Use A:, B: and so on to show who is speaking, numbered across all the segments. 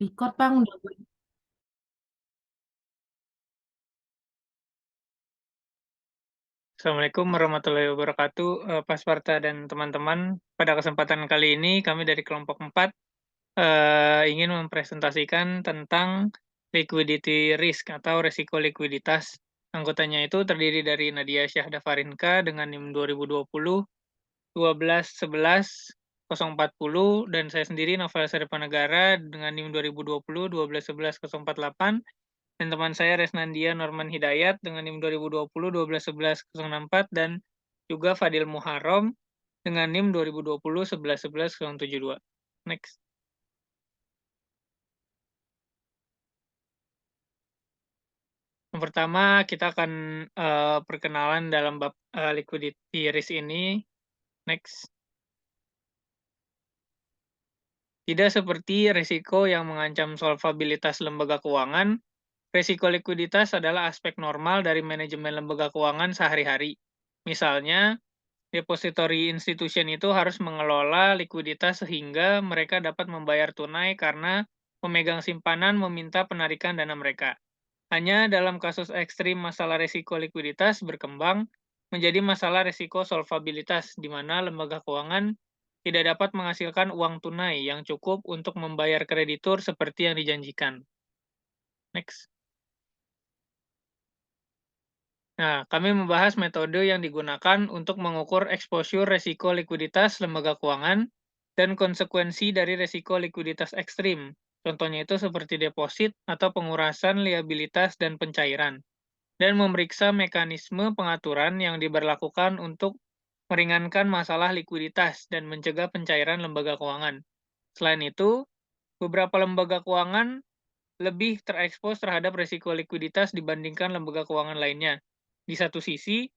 A: Record Bang, udah gue.
B: Assalamualaikum warahmatullahi wabarakatuh, Pak Sparta dan teman-teman. Pada kesempatan kali ini kami dari kelompok 4 ingin mempresentasikan tentang liquidity risk atau resiko likuiditas. Anggotanya itu terdiri dari Nadia Syahdafarinka dengan NIM 2020 1211 040 dan saya sendiri Novel Seripanegara dengan NIM 2020 1211 048 dan teman saya Resnandia Norman Hidayat dengan NIM 2020 1211 064 dan juga Fadil Muharram dengan NIM 2020 1111 072. Next. Yang pertama kita akan perkenalan dalam bab liquidity risk ini. Next. Tidak seperti risiko yang mengancam solvabilitas lembaga keuangan, risiko likuiditas adalah aspek normal dari manajemen lembaga keuangan sehari-hari. Misalnya, depository institution itu harus mengelola likuiditas sehingga mereka dapat membayar tunai karena pemegang simpanan meminta penarikan dana mereka. Hanya dalam kasus ekstrim masalah risiko likuiditas berkembang menjadi masalah risiko solvabilitas, di mana lembaga keuangan tidak dapat menghasilkan uang tunai yang cukup untuk membayar kreditur seperti yang dijanjikan. Next. Nah, kami membahas metode yang digunakan untuk mengukur exposure resiko likuiditas lembaga keuangan dan konsekuensi dari resiko likuiditas ekstrim. Contohnya itu seperti deposit atau pengurasan liabilitas dan pencairan. Dan memeriksa mekanisme pengaturan yang diberlakukan untuk meringankan masalah likuiditas dan mencegah pencairan lembaga keuangan. Selain itu, beberapa lembaga keuangan lebih terekspos terhadap risiko likuiditas dibandingkan lembaga keuangan lainnya. Di satu sisi,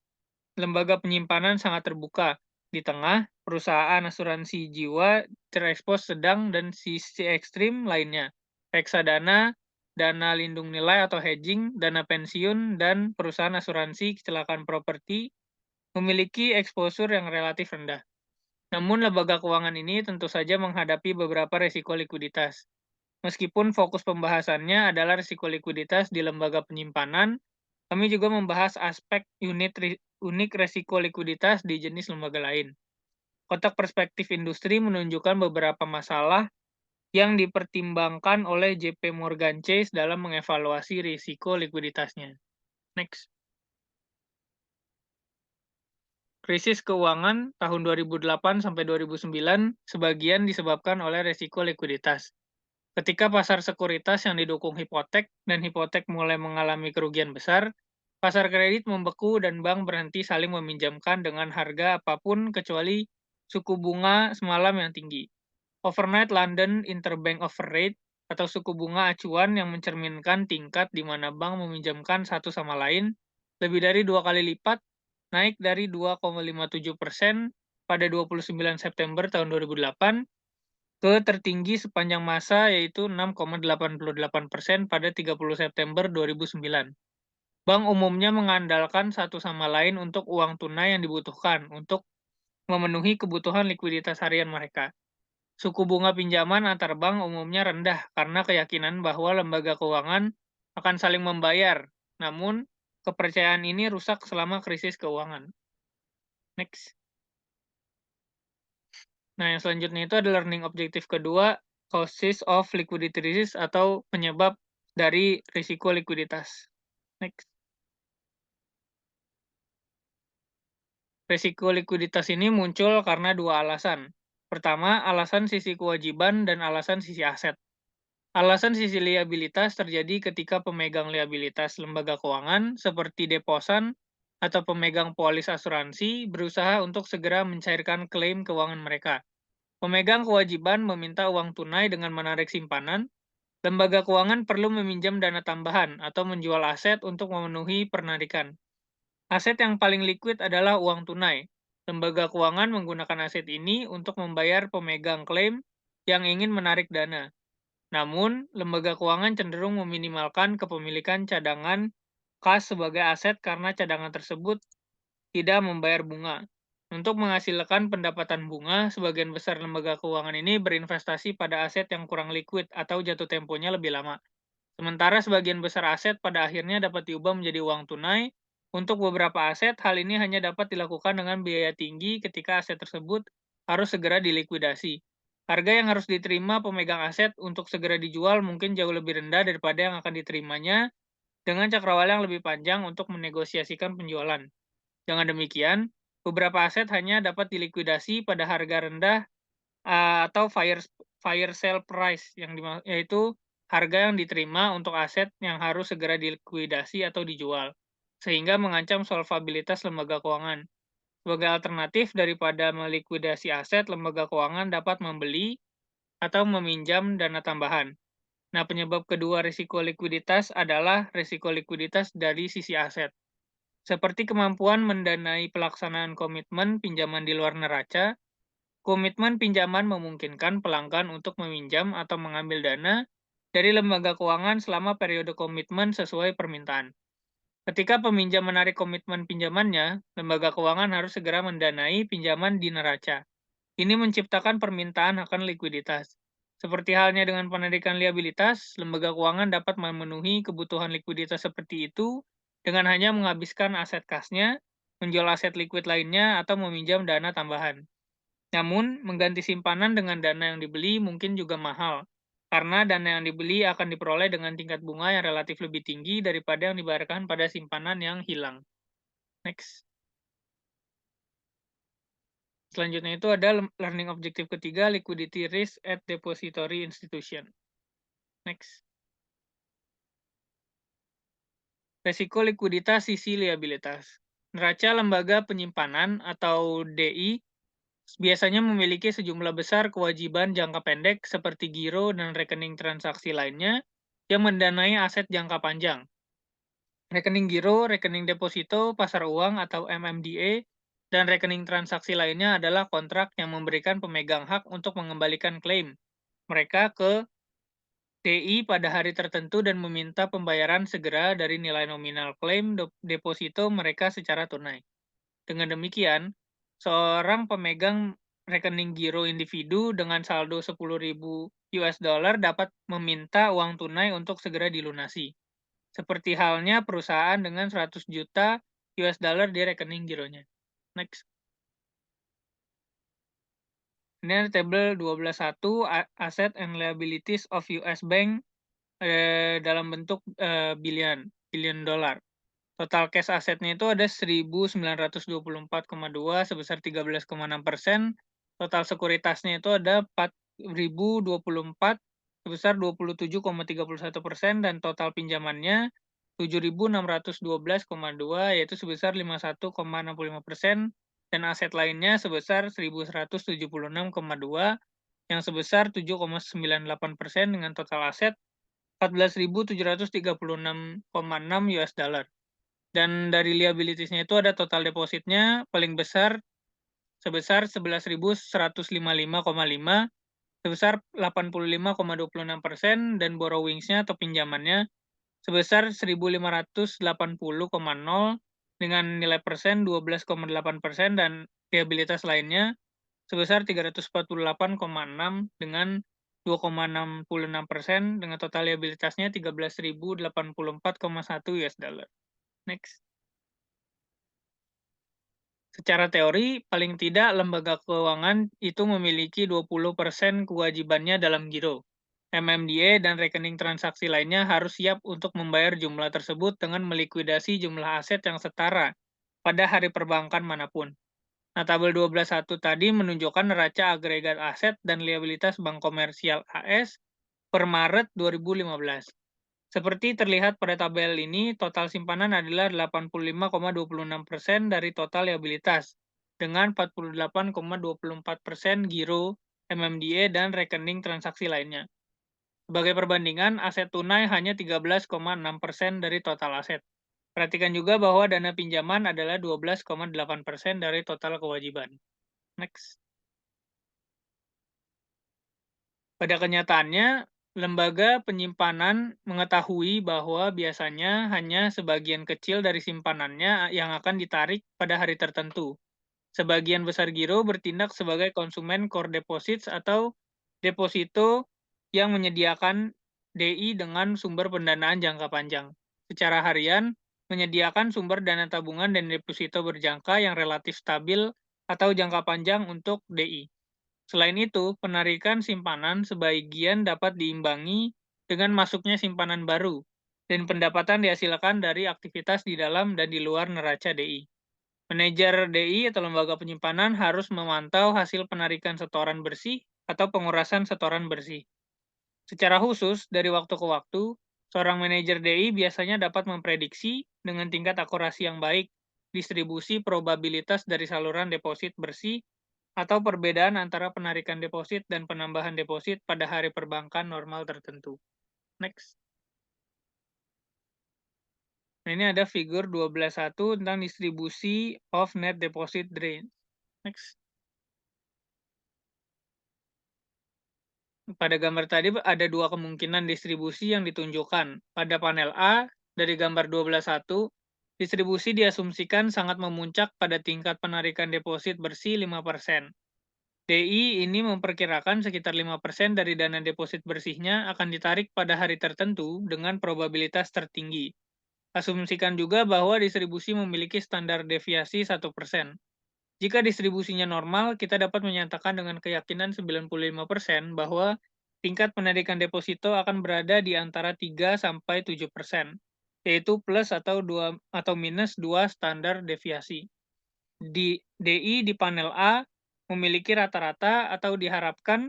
B: lembaga penyimpanan sangat terbuka. Di tengah, perusahaan asuransi jiwa terekspos sedang dan sisi ekstrim lainnya. Reksadana, dana lindung nilai atau hedging, dana pensiun, dan perusahaan asuransi kecelakaan properti memiliki eksposur yang relatif rendah. Namun lembaga keuangan ini tentu saja menghadapi beberapa risiko likuiditas. Meskipun fokus pembahasannya adalah risiko likuiditas di lembaga penyimpanan, kami juga membahas aspek unik risiko likuiditas di jenis lembaga lain. Kotak perspektif industri menunjukkan beberapa masalah yang dipertimbangkan oleh JP Morgan Chase dalam mengevaluasi risiko likuiditasnya. Next. Krisis keuangan tahun 2008 sampai 2009 sebagian disebabkan oleh risiko likuiditas. Ketika pasar sekuritas yang didukung hipotek dan hipotek mulai mengalami kerugian besar, pasar kredit membeku dan bank berhenti saling meminjamkan dengan harga apapun kecuali suku bunga semalam yang tinggi. Overnight London Interbank Offer Rate atau suku bunga acuan yang mencerminkan tingkat di mana bank meminjamkan satu sama lain lebih dari 2 kali lipat, naik dari 2,57% pada 29 September tahun 2008 ke tertinggi sepanjang masa yaitu 6,88% pada 30 September 2009. Bank umumnya mengandalkan satu sama lain untuk uang tunai yang dibutuhkan untuk memenuhi kebutuhan likuiditas harian mereka. Suku bunga pinjaman antar bank umumnya rendah karena keyakinan bahwa lembaga keuangan akan saling membayar. Namun, kepercayaan ini rusak selama krisis keuangan. Next. Nah, yang selanjutnya itu ada learning objektif kedua, causes of liquidity risk atau penyebab dari risiko likuiditas. Next. Risiko likuiditas ini muncul karena dua alasan. Pertama, alasan sisi kewajiban dan alasan sisi aset. Alasan sisi liabilitas terjadi ketika pemegang liabilitas lembaga keuangan seperti deposan atau pemegang polis asuransi berusaha untuk segera mencairkan klaim keuangan mereka. Pemegang kewajiban meminta uang tunai dengan menarik simpanan. Lembaga keuangan perlu meminjam dana tambahan atau menjual aset untuk memenuhi penarikan. Aset yang paling liquid adalah uang tunai. Lembaga keuangan menggunakan aset ini untuk membayar pemegang klaim yang ingin menarik dana. Namun, lembaga keuangan cenderung meminimalkan kepemilikan cadangan kas sebagai aset karena cadangan tersebut tidak membayar bunga. Untuk menghasilkan pendapatan bunga, sebagian besar lembaga keuangan ini berinvestasi pada aset yang kurang liquid atau jatuh temponya lebih lama. Sementara sebagian besar aset pada akhirnya dapat diubah menjadi uang tunai. Untuk beberapa aset, hal ini hanya dapat dilakukan dengan biaya tinggi ketika aset tersebut harus segera dilikuidasi. Harga yang harus diterima pemegang aset untuk segera dijual mungkin jauh lebih rendah daripada yang akan diterimanya dengan cakrawala yang lebih panjang untuk menegosiasikan penjualan. Dengan demikian, beberapa aset hanya dapat dilikuidasi pada harga rendah atau fire sale price yaitu harga yang diterima untuk aset yang harus segera dilikuidasi atau dijual, sehingga mengancam solvabilitas lembaga keuangan. Sebagai alternatif daripada melikuidasi aset, lembaga keuangan dapat membeli atau meminjam dana tambahan. Nah, penyebab kedua risiko likuiditas adalah risiko likuiditas dari sisi aset, seperti kemampuan mendanai pelaksanaan komitmen pinjaman di luar neraca. Komitmen pinjaman memungkinkan pelanggan untuk meminjam atau mengambil dana dari lembaga keuangan selama periode komitmen sesuai permintaan. Ketika peminjam menarik komitmen pinjamannya, lembaga keuangan harus segera mendanai pinjaman di neraca. Ini menciptakan permintaan akan likuiditas. Seperti halnya dengan penarikan liabilitas, lembaga keuangan dapat memenuhi kebutuhan likuiditas seperti itu dengan hanya menghabiskan aset kasnya, menjual aset likuid lainnya, atau meminjam dana tambahan. Namun, mengganti simpanan dengan dana yang dibeli mungkin juga mahal, karena dana yang dibeli akan diperoleh dengan tingkat bunga yang relatif lebih tinggi daripada yang dibayarkan pada simpanan yang hilang. Next. Selanjutnya itu ada learning objective ketiga, liquidity risk at depository institution. Next. Resiko likuiditas sisi liabilitas. Neraca lembaga penyimpanan atau DI biasanya memiliki sejumlah besar kewajiban jangka pendek seperti giro dan rekening transaksi lainnya yang mendanai aset jangka panjang. Rekening giro, rekening deposito, pasar uang atau MMDA, dan rekening transaksi lainnya adalah kontrak yang memberikan pemegang hak untuk mengembalikan klaim mereka ke DI pada hari tertentu dan meminta pembayaran segera dari nilai nominal klaim deposito mereka secara tunai. Dengan demikian, seorang pemegang rekening giro individu dengan saldo 10.000 US dollar dapat meminta uang tunai untuk segera dilunasi. Seperti halnya perusahaan dengan 100 juta US dollar di rekening gironya. Next. Ini ada tabel 12.1 Asset and Liabilities of US Bank dalam bentuk billion dollar. Total cash asetnya itu ada 1.924,2 sebesar 13,6%. Total sekuritasnya itu ada 4.024 sebesar 27,31% dan total pinjamannya 7.612,2 yaitu sebesar 51,65% dan aset lainnya sebesar 1.176,2 yang sebesar 7,98% dengan total aset 14.736,6 US dollar. Dan dari liabilities-nya itu ada total depositnya paling besar sebesar 11.155,5 sebesar 85,26% dan borrowings-nya atau pinjamannya sebesar 1.580,0 dengan nilai persen 12,8% dan liabilitas lainnya sebesar 348,6 dengan 2,66% dengan total liabilitasnya 13.084,1 US dollar. Next. Secara teori, paling tidak lembaga keuangan itu memiliki 20% kewajibannya dalam giro. MMDA dan rekening transaksi lainnya harus siap untuk membayar jumlah tersebut dengan melikuidasi jumlah aset yang setara pada hari perbankan manapun. Nah, tabel 12.1 tadi menunjukkan neraca agregat aset dan liabilitas Bank Komersial AS per Maret 2015. Seperti terlihat pada tabel ini, total simpanan adalah 85,26% dari total liabilitas, dengan 48,24% giro, MMDA, dan rekening transaksi lainnya. Sebagai perbandingan, aset tunai hanya 13,6% dari total aset. Perhatikan juga bahwa dana pinjaman adalah 12,8% dari total kewajiban. Next. Pada kenyataannya, lembaga penyimpanan mengetahui bahwa biasanya hanya sebagian kecil dari simpanannya yang akan ditarik pada hari tertentu. Sebagian besar giro bertindak sebagai konsumen core deposits atau deposito yang menyediakan DI dengan sumber pendanaan jangka panjang. Secara harian, menyediakan sumber dana tabungan dan deposito berjangka yang relatif stabil atau jangka panjang untuk DI. Selain itu, penarikan simpanan sebagian dapat diimbangi dengan masuknya simpanan baru, dan pendapatan dihasilkan dari aktivitas di dalam dan di luar neraca DI. Manajer DI atau lembaga penyimpanan harus memantau hasil penarikan setoran bersih atau pengurasan setoran bersih. Secara khusus, dari waktu ke waktu, seorang manajer DI biasanya dapat memprediksi dengan tingkat akurasi yang baik distribusi probabilitas dari saluran deposit bersih atau perbedaan antara penarikan deposit dan penambahan deposit pada hari perbankan normal tertentu. Next. Nah, ini ada figur 12.1 tentang distribusi of net deposit drain. Next. Pada gambar tadi ada dua kemungkinan distribusi yang ditunjukkan. Pada panel A, dari gambar 12.1, distribusi diasumsikan sangat memuncak pada tingkat penarikan deposit bersih 5%. DI ini memperkirakan sekitar 5% dari dana deposit bersihnya akan ditarik pada hari tertentu dengan probabilitas tertinggi. Asumsikan juga bahwa distribusi memiliki standar deviasi 1%. Jika distribusinya normal, kita dapat menyatakan dengan keyakinan 95% bahwa tingkat penarikan deposito akan berada di antara 3-7%, yaitu plus atau minus 2 standar deviasi. DI di panel A memiliki rata-rata atau diharapkan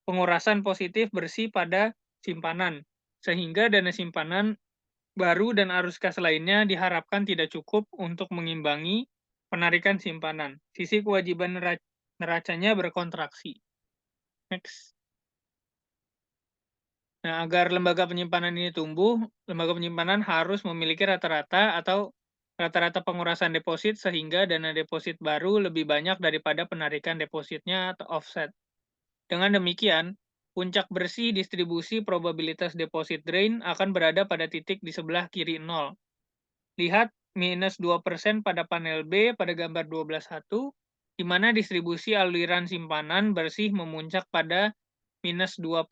B: pengurasan positif bersih pada simpanan, sehingga dana simpanan baru dan arus kas lainnya diharapkan tidak cukup untuk mengimbangi penarikan simpanan. Sisi kewajiban neracanya berkontraksi. Next. Nah, agar lembaga penyimpanan ini tumbuh, lembaga penyimpanan harus memiliki rata-rata atau rata-rata pengurasan deposit sehingga dana deposit baru lebih banyak daripada penarikan depositnya atau offset. Dengan demikian, puncak bersih distribusi probabilitas deposit drain akan berada pada titik di sebelah kiri 0. Lihat minus 2% pada panel B pada gambar 12.1, di mana distribusi aliran simpanan bersih memuncak pada minus 2%,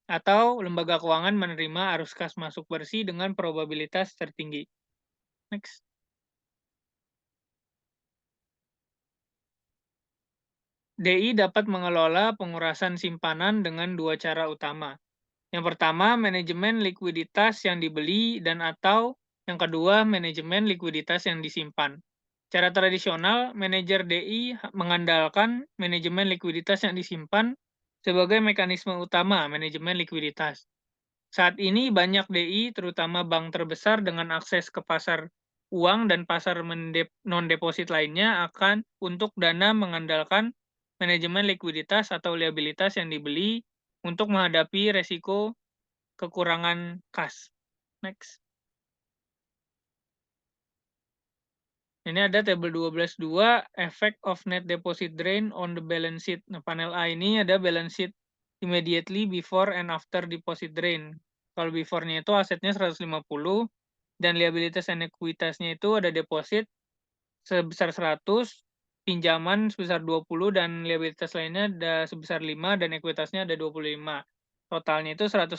B: atau lembaga keuangan menerima arus kas masuk bersih dengan probabilitas tertinggi. Next. DI dapat mengelola pengurasan simpanan dengan dua cara utama. Yang pertama, manajemen likuiditas yang dibeli dan atau yang kedua, manajemen likuiditas yang disimpan. Cara tradisional, manajer DI mengandalkan manajemen likuiditas yang disimpan sebagai mekanisme utama manajemen likuiditas. Saat ini banyak DI, terutama bank terbesar dengan akses ke pasar uang dan pasar non-deposit lainnya akan untuk dana mengandalkan manajemen likuiditas atau liabilitas yang dibeli untuk menghadapi resiko kekurangan kas. Next. Ini ada tabel 12.2, effect of net deposit drain on the balance sheet. Nah, panel A ini ada balance sheet immediately before and after deposit drain. Kalau before-nya itu asetnya 150, dan liabilitas dan ekuitasnya itu ada deposit sebesar 100, pinjaman sebesar 20, dan liabilitas lainnya ada sebesar 5, dan ekuitasnya ada 25. Totalnya itu 150,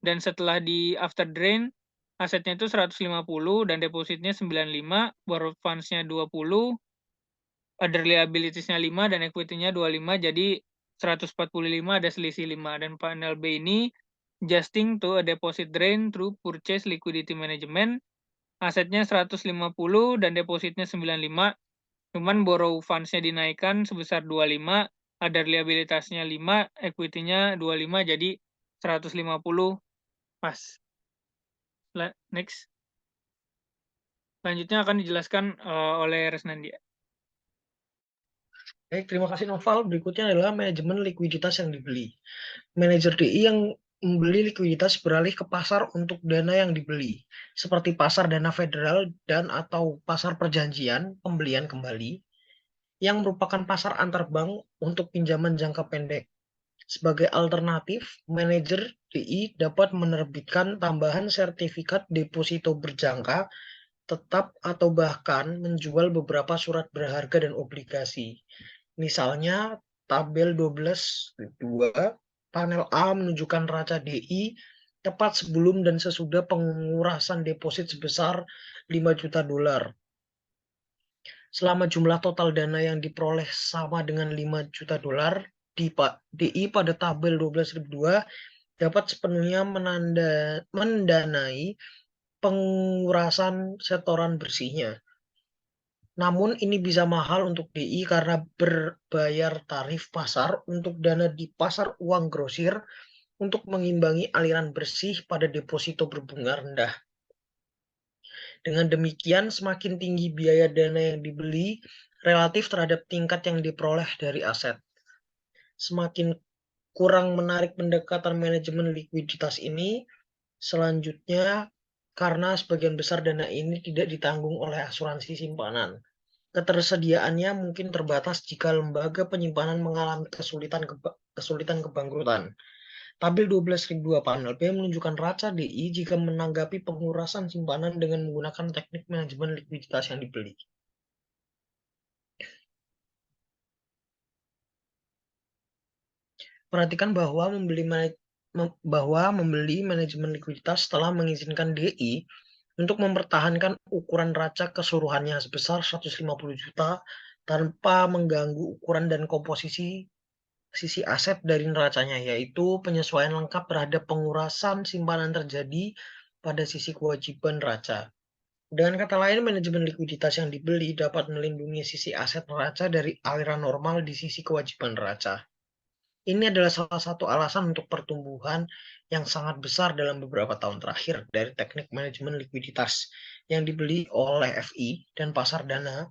B: dan setelah di after drain, asetnya itu 150 dan depositnya 95, borrowed funds-nya 20, other liabilities-nya 5 dan equity-nya 25, jadi 145 ada selisih 5. Dan panel B ini adjusting to a deposit drain through purchase liquidity management, asetnya 150 dan depositnya 95, cuman borrow funds-nya dinaikkan sebesar 25, other liabilities-nya 5, equity-nya 25, jadi 150 pas. Next. Selanjutnya akan dijelaskan oleh Resnandia.
A: Baik, terima kasih Noval. Berikutnya adalah manajemen likuiditas yang dibeli. Manajer DI yang membeli likuiditas beralih ke pasar untuk dana yang dibeli, seperti pasar dana federal dan atau pasar perjanjian pembelian kembali, yang merupakan pasar antar bank untuk pinjaman jangka pendek. Sebagai alternatif, manajer DI dapat menerbitkan tambahan sertifikat deposito berjangka tetap atau bahkan menjual beberapa surat berharga dan obligasi. Misalnya tabel 12.2 panel A menunjukkan neraca DI tepat sebelum dan sesudah pengurasan deposit sebesar 5 juta dolar. Selama jumlah total dana yang diperoleh sama dengan 5 juta dolar, DI pada tabel 12.2 dapat sepenuhnya mendanai pengurasan setoran bersihnya. Namun ini bisa mahal untuk DI karena berbayar tarif pasar untuk dana di pasar uang grosir untuk mengimbangi aliran bersih pada deposito berbunga rendah. Dengan demikian, semakin tinggi biaya dana yang dibeli relatif terhadap tingkat yang diperoleh dari aset. Semakin kurang menarik pendekatan manajemen likuiditas ini, selanjutnya karena sebagian besar dana ini tidak ditanggung oleh asuransi simpanan. Ketersediaannya mungkin terbatas jika lembaga penyimpanan mengalami kesulitan kebangkrutan. Tabel 12.2 panel B menunjukkan neraca DI jika menanggapi pengurasan simpanan dengan menggunakan teknik manajemen likuiditas yang dibeli. Perhatikan bahwa membeli manajemen likuiditas telah mengizinkan DI untuk mempertahankan ukuran neraca keseluruhannya sebesar 150 juta tanpa mengganggu ukuran dan komposisi sisi aset dari neracanya, yaitu penyesuaian lengkap terhadap pengurasan simpanan terjadi pada sisi kewajiban neraca. Dengan kata lain, manajemen likuiditas yang dibeli dapat melindungi sisi aset neraca dari aliran normal di sisi kewajiban neraca. Ini adalah salah satu alasan untuk pertumbuhan yang sangat besar dalam beberapa tahun terakhir dari teknik manajemen likuiditas yang dibeli oleh FI dan pasar dana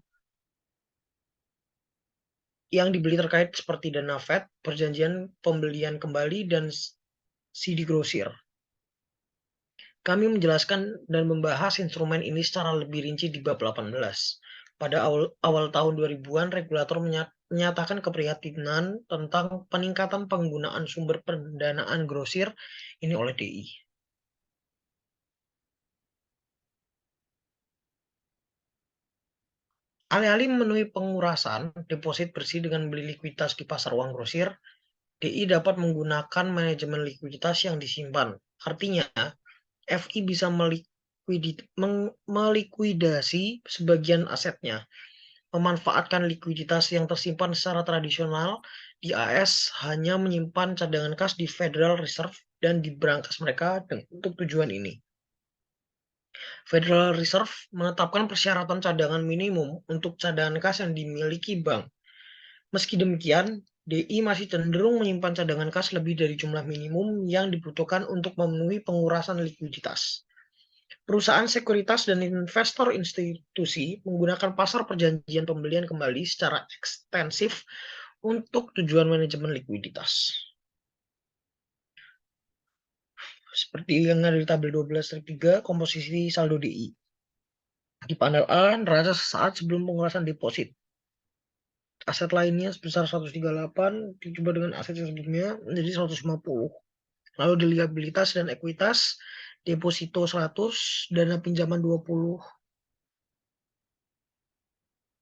A: yang dibeli terkait seperti dana Fed, perjanjian pembelian kembali, dan CD grosir. Kami menjelaskan dan membahas instrumen ini secara lebih rinci di bab 18. Pada awal tahun 2000-an, regulator menyatakan keprihatinan tentang peningkatan penggunaan sumber pendanaan grosir ini oleh DI. Alih-alih memenuhi pengurasan deposit bersih dengan beli likuiditas di pasar uang grosir, DI dapat menggunakan manajemen likuiditas yang disimpan. Artinya, FI bisa melikuidasi sebagian asetnya, memanfaatkan likuiditas yang tersimpan secara tradisional di AS, hanya menyimpan cadangan kas di Federal Reserve dan di brankas mereka untuk tujuan ini. Federal Reserve menetapkan persyaratan cadangan minimum untuk cadangan kas yang dimiliki bank. Meski demikian, DI masih cenderung menyimpan cadangan kas lebih dari jumlah minimum yang dibutuhkan untuk memenuhi pengurasan likuiditas. Perusahaan sekuritas dan investor institusi menggunakan pasar perjanjian pembelian kembali secara ekstensif untuk tujuan manajemen likuiditas. Seperti yang ada di tabel 12.3, komposisi saldo DI. Di panel A, neraca sesaat sebelum pengurasan deposit. Aset lainnya sebesar 138 dicoba dengan aset yang sebelumnya menjadi 150. Lalu di liabilitas dan ekuitas, deposito 100, dana pinjaman 20,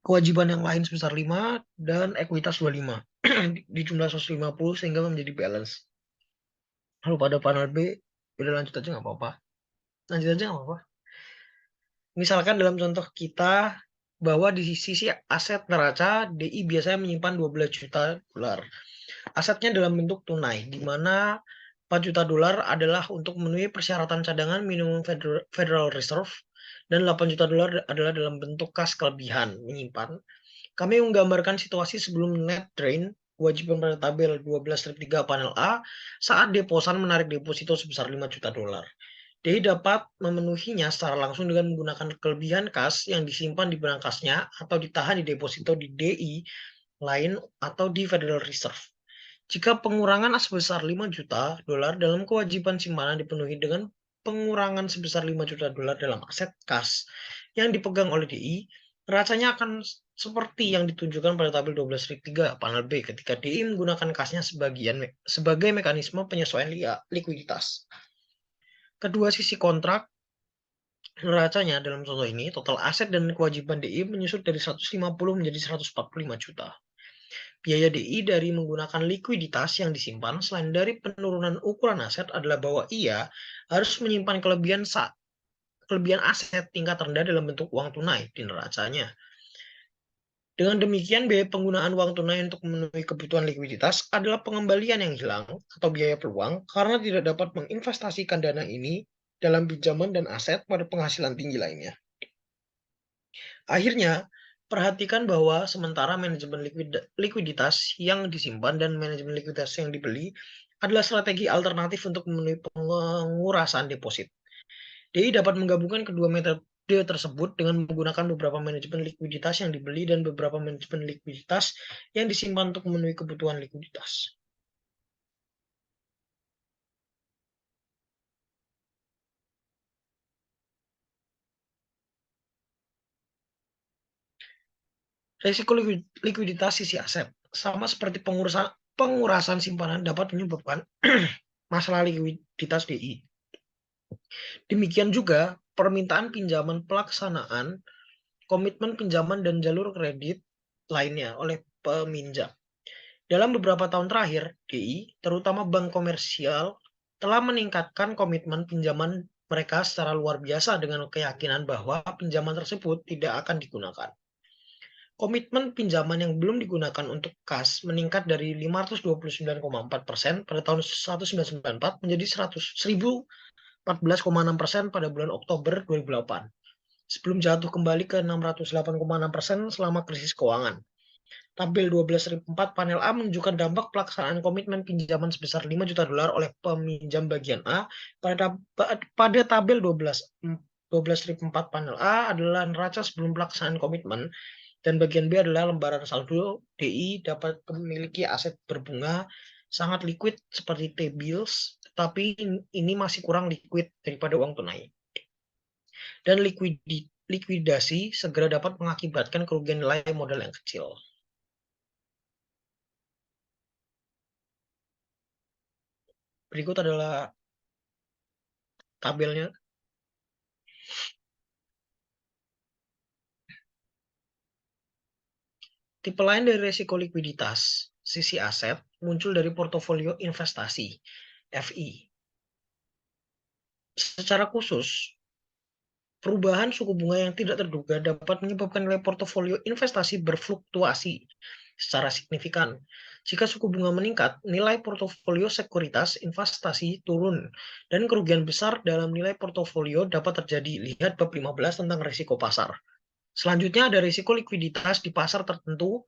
A: kewajiban yang lain sebesar 5, dan ekuitas 25. Di jumlah 150 sehingga menjadi balance. Lalu pada panel B, udah lanjut aja nggak apa-apa. Lanjut aja nggak apa-apa. Misalkan dalam contoh kita, bahwa di sisi aset neraca, DI biasanya menyimpan 12 juta dolar. Asetnya dalam bentuk tunai, di mana 4 juta dolar adalah untuk memenuhi persyaratan cadangan minimum Federal Reserve, dan 8 juta dolar adalah dalam bentuk kas kelebihan menyimpan. Kami menggambarkan situasi sebelum net drain, kewajiban pada tabel 12.3 panel A, saat deposan menarik deposito sebesar 5 juta dolar. DI dapat memenuhinya secara langsung dengan menggunakan kelebihan kas yang disimpan di berangkasnya atau ditahan di deposito di DI lain atau di Federal Reserve. Jika pengurangan sebesar 5 juta dolar dalam kewajiban simpanan dipenuhi dengan pengurangan sebesar 5 juta dolar dalam aset kas yang dipegang oleh DI, rasanya akan seperti yang ditunjukkan pada tabel 12.3 panel B ketika DI menggunakan kasnya sebagai mekanisme penyesuaian likuiditas. Kedua sisi kontrak Neracanya dalam contoh ini, total aset dan kewajiban DI menyusut dari 150 menjadi 145 juta. Biaya DI dari menggunakan likuiditas yang disimpan selain dari penurunan ukuran aset adalah bahwa ia harus menyimpan kelebihan aset tingkat rendah dalam bentuk uang tunai di neracanya. Dengan demikian, biaya penggunaan uang tunai untuk memenuhi kebutuhan likuiditas adalah pengembalian yang hilang atau biaya peluang karena tidak dapat menginvestasikan dana ini dalam pinjaman dan aset pada penghasilan tinggi lainnya. Akhirnya, perhatikan bahwa sementara manajemen likuiditas yang disimpan dan manajemen likuiditas yang dibeli adalah strategi alternatif untuk memenuhi pengurasan deposit. DI dapat menggabungkan kedua metode tersebut dengan menggunakan beberapa manajemen likuiditas yang dibeli dan beberapa manajemen likuiditas yang disimpan untuk memenuhi kebutuhan likuiditas. Risiko likuiditas sisi aset, sama seperti pengurasan simpanan dapat menyebabkan masalah likuiditas DI. Demikian juga permintaan pinjaman pelaksanaan, komitmen pinjaman dan jalur kredit lainnya oleh peminjam. Dalam beberapa tahun terakhir, DI, terutama bank komersial, telah meningkatkan komitmen pinjaman mereka secara luar biasa dengan keyakinan bahwa pinjaman tersebut tidak akan digunakan. Komitmen pinjaman yang belum digunakan untuk kas meningkat dari 529,4% pada tahun 1994 menjadi 1.014,6% pada bulan Oktober 2008, sebelum jatuh kembali ke 608,6% selama krisis keuangan. Tabel 12.4 panel A menunjukkan dampak pelaksanaan komitmen pinjaman sebesar 5 juta dolar oleh peminjam bagian A. Pada tabel 12.4 panel A adalah neraca sebelum pelaksanaan komitmen, dan bagian B adalah lembaran saldo. DI dapat memiliki aset berbunga sangat liquid seperti T-bills, tetapi ini masih kurang liquid daripada uang tunai. Dan likuidasi segera dapat mengakibatkan kerugian nilai modal yang kecil. Berikut adalah tabelnya. Tipe lain dari risiko likuiditas sisi aset muncul dari portofolio investasi, FI. Secara khusus, perubahan suku bunga yang tidak terduga dapat menyebabkan nilai portofolio investasi berfluktuasi secara signifikan. Jika suku bunga meningkat, nilai portofolio sekuritas investasi turun dan kerugian besar dalam nilai portofolio dapat terjadi. Lihat bab 15 tentang risiko pasar. Selanjutnya ada risiko likuiditas di pasar tertentu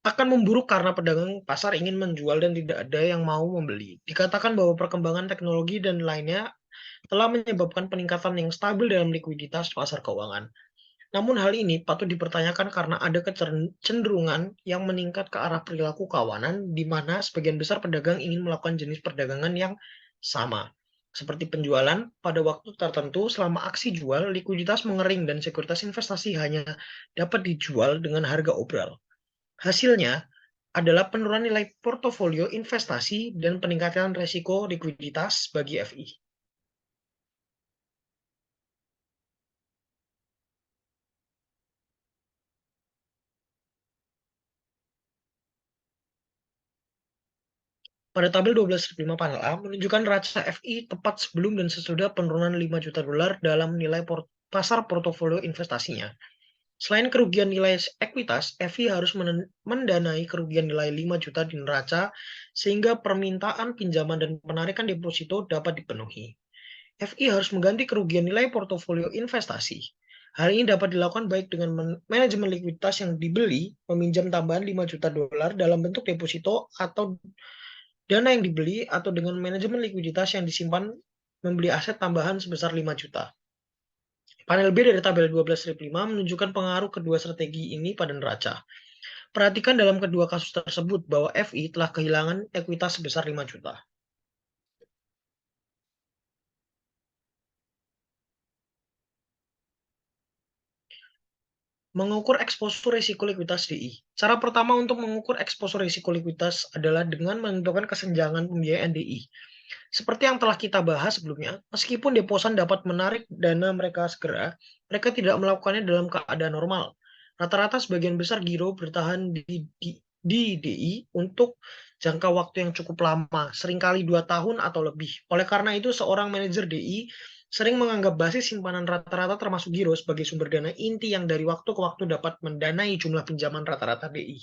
A: akan memburuk karena pedagang pasar ingin menjual dan tidak ada yang mau membeli. Dikatakan bahwa perkembangan teknologi dan lainnya telah menyebabkan peningkatan yang stabil dalam likuiditas pasar keuangan. Namun hal ini patut dipertanyakan karena ada kecenderungan yang meningkat ke arah perilaku kawanan di mana sebagian besar pedagang ingin melakukan jenis perdagangan yang sama. Seperti penjualan pada waktu tertentu selama aksi jual, likuiditas mengering dan sekuritas investasi hanya dapat dijual dengan harga obral. Hasilnya adalah penurunan nilai portofolio investasi dan peningkatan risiko likuiditas bagi FI. Pada tabel 12.5 panel A menunjukkan neraca FI tepat sebelum dan sesudah penurunan 5 juta dolar dalam nilai pasar portofolio investasinya. Selain kerugian nilai ekuitas, FI harus mendanai kerugian nilai 5 juta di neraca sehingga permintaan pinjaman dan penarikan deposito dapat dipenuhi. FI harus mengganti kerugian nilai portofolio investasi. Hal ini dapat dilakukan baik dengan manajemen likuiditas yang dibeli, meminjam tambahan 5 juta dolar dalam bentuk deposito atau dana yang dibeli, atau dengan manajemen likuiditas yang disimpan membeli aset tambahan sebesar 5 juta. Panel B dari tabel 12.5 menunjukkan pengaruh kedua strategi ini pada neraca. Perhatikan dalam kedua kasus tersebut bahwa FI telah kehilangan ekuitas sebesar 5 juta. Mengukur eksposur risiko likuiditas DI. Cara pertama untuk mengukur eksposur risiko likuiditas adalah dengan menentukan kesenjangan pembiayaan DI. Seperti yang telah kita bahas sebelumnya, meskipun deposan dapat menarik dana mereka segera, mereka tidak melakukannya dalam keadaan normal. Rata-rata sebagian besar giro bertahan di DI untuk jangka waktu yang cukup lama, seringkali 2 tahun atau lebih. Oleh karena itu, seorang manajer DI sering menganggap basis simpanan rata-rata termasuk giro sebagai sumber dana inti yang dari waktu ke waktu dapat mendanai jumlah pinjaman rata-rata DI.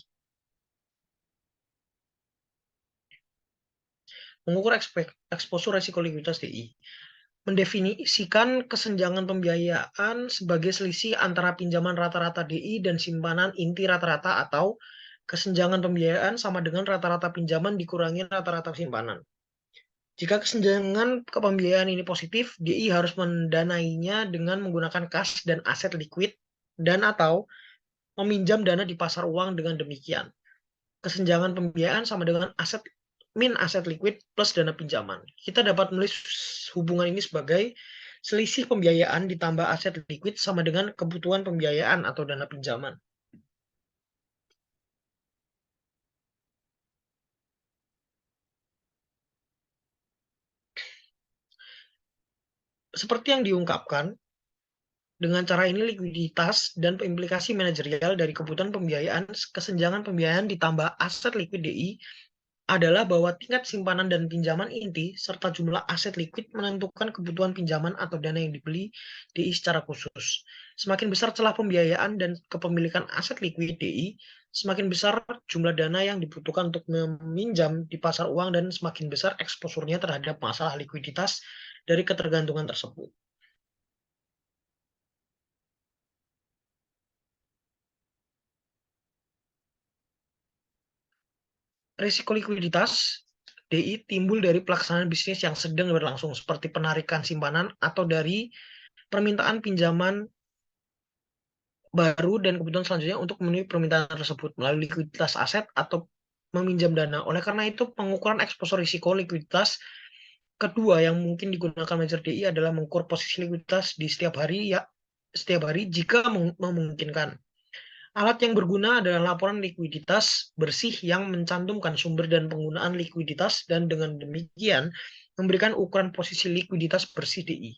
A: Mengukur eksposur risiko likuiditas DI. Mendefinisikan kesenjangan pembiayaan sebagai selisih antara pinjaman rata-rata DI dan simpanan inti rata-rata atau kesenjangan pembiayaan sama dengan rata-rata pinjaman dikurangi rata-rata simpanan. Jika kesenjangan pembiayaan ini positif, DI harus mendanainya dengan menggunakan kas dan aset likuid dan atau meminjam dana di pasar uang dengan demikian. Kesenjangan pembiayaan sama dengan aset min aset likuid plus dana pinjaman. Kita dapat menulis hubungan ini sebagai selisih pembiayaan ditambah aset likuid sama dengan kebutuhan pembiayaan atau dana pinjaman. Seperti yang diungkapkan, dengan cara ini likuiditas dan implikasi manajerial dari kebutuhan pembiayaan, kesenjangan pembiayaan ditambah aset likuid DI adalah bahwa tingkat simpanan dan pinjaman inti serta jumlah aset likuid menentukan kebutuhan pinjaman atau dana yang dibeli DI secara khusus. Semakin besar celah pembiayaan dan kepemilikan aset likuid DI, semakin besar jumlah dana yang dibutuhkan untuk meminjam di pasar uang dan semakin besar eksposurnya terhadap masalah likuiditas dari ketergantungan tersebut. Risiko likuiditas DI timbul dari pelaksanaan bisnis yang sedang berlangsung seperti penarikan simpanan atau dari permintaan pinjaman baru dan kebutuhan selanjutnya untuk memenuhi permintaan tersebut melalui likuiditas aset atau meminjam dana. Oleh karena itu, pengukuran eksposur risiko likuiditas kedua yang mungkin digunakan manajer DI adalah mengukur posisi likuiditas di setiap hari jika memungkinkan. Alat yang berguna adalah laporan likuiditas bersih yang mencantumkan sumber dan penggunaan likuiditas dan dengan demikian memberikan ukuran posisi likuiditas bersih DI.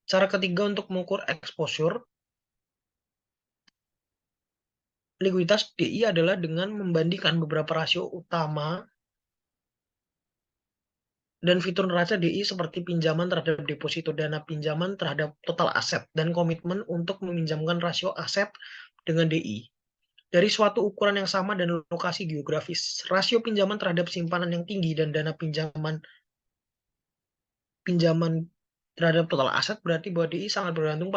A: Cara ketiga untuk mengukur exposure likuiditas DI adalah dengan membandingkan beberapa rasio utama dan fitur neraca DI seperti pinjaman terhadap deposito, dana pinjaman terhadap total aset, dan komitmen untuk meminjamkan rasio aset dengan DI. Dari suatu ukuran yang sama dan lokasi geografis, rasio pinjaman terhadap simpanan yang tinggi dan dana pinjaman terhadap total aset berarti bahwa DI sangat bergantung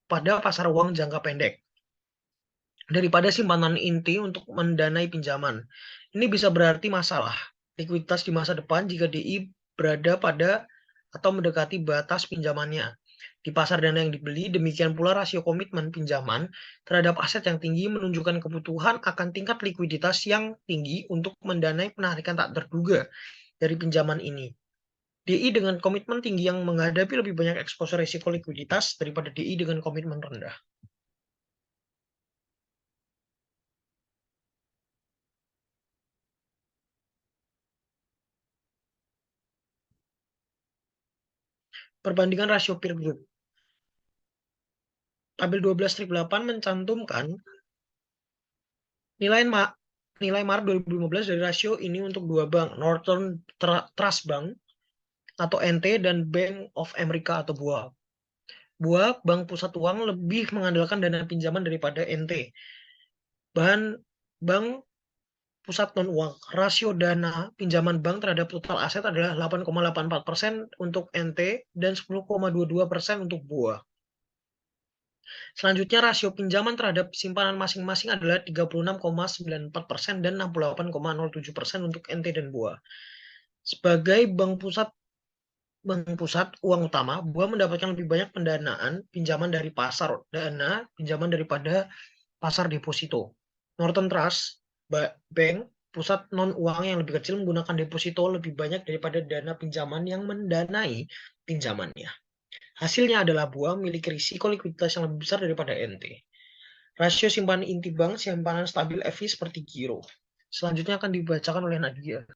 A: pada pasar uang jangka pendek daripada simpanan inti untuk mendanai pinjaman. Ini bisa berarti masalah likuiditas di masa depan jika DI berada pada atau mendekati batas pinjamannya. Di pasar dana yang dibeli, demikian pula rasio komitmen pinjaman terhadap aset yang tinggi menunjukkan kebutuhan akan tingkat likuiditas yang tinggi untuk mendanai penarikan tak terduga dari pinjaman ini. DI dengan komitmen tinggi yang menghadapi lebih banyak eksposur risiko likuiditas daripada DI dengan komitmen rendah. Perbandingan rasio peer group. Tabel 12-8 mencantumkan nilai Maret 2015 dari rasio ini untuk dua bank, Northern Trust Bank atau NT dan Bank of America atau BOA. BOA, Bank Pusat Uang, lebih mengandalkan dana pinjaman daripada NT. Bank Pusat Non-Uang, rasio dana pinjaman bank terhadap total aset adalah 8,84% untuk NT dan 10,22% untuk BOA. Selanjutnya, rasio pinjaman terhadap simpanan masing-masing adalah 36,94% dan 68,07% untuk NT dan BOA. Sebagai bank pusat uang utama, BOA mendapatkan lebih banyak pendanaan pinjaman dari pasar dana pinjaman daripada pasar deposito. Northern Trust Bank pusat non uang yang lebih kecil menggunakan deposito lebih banyak daripada dana pinjaman yang mendanai pinjamannya. Hasilnya adalah buah memiliki risiko likuiditas yang lebih besar daripada NT. Rasio simpanan inti bank simpanan stabil FI seperti giro. Selanjutnya akan dibacakan oleh Nadia.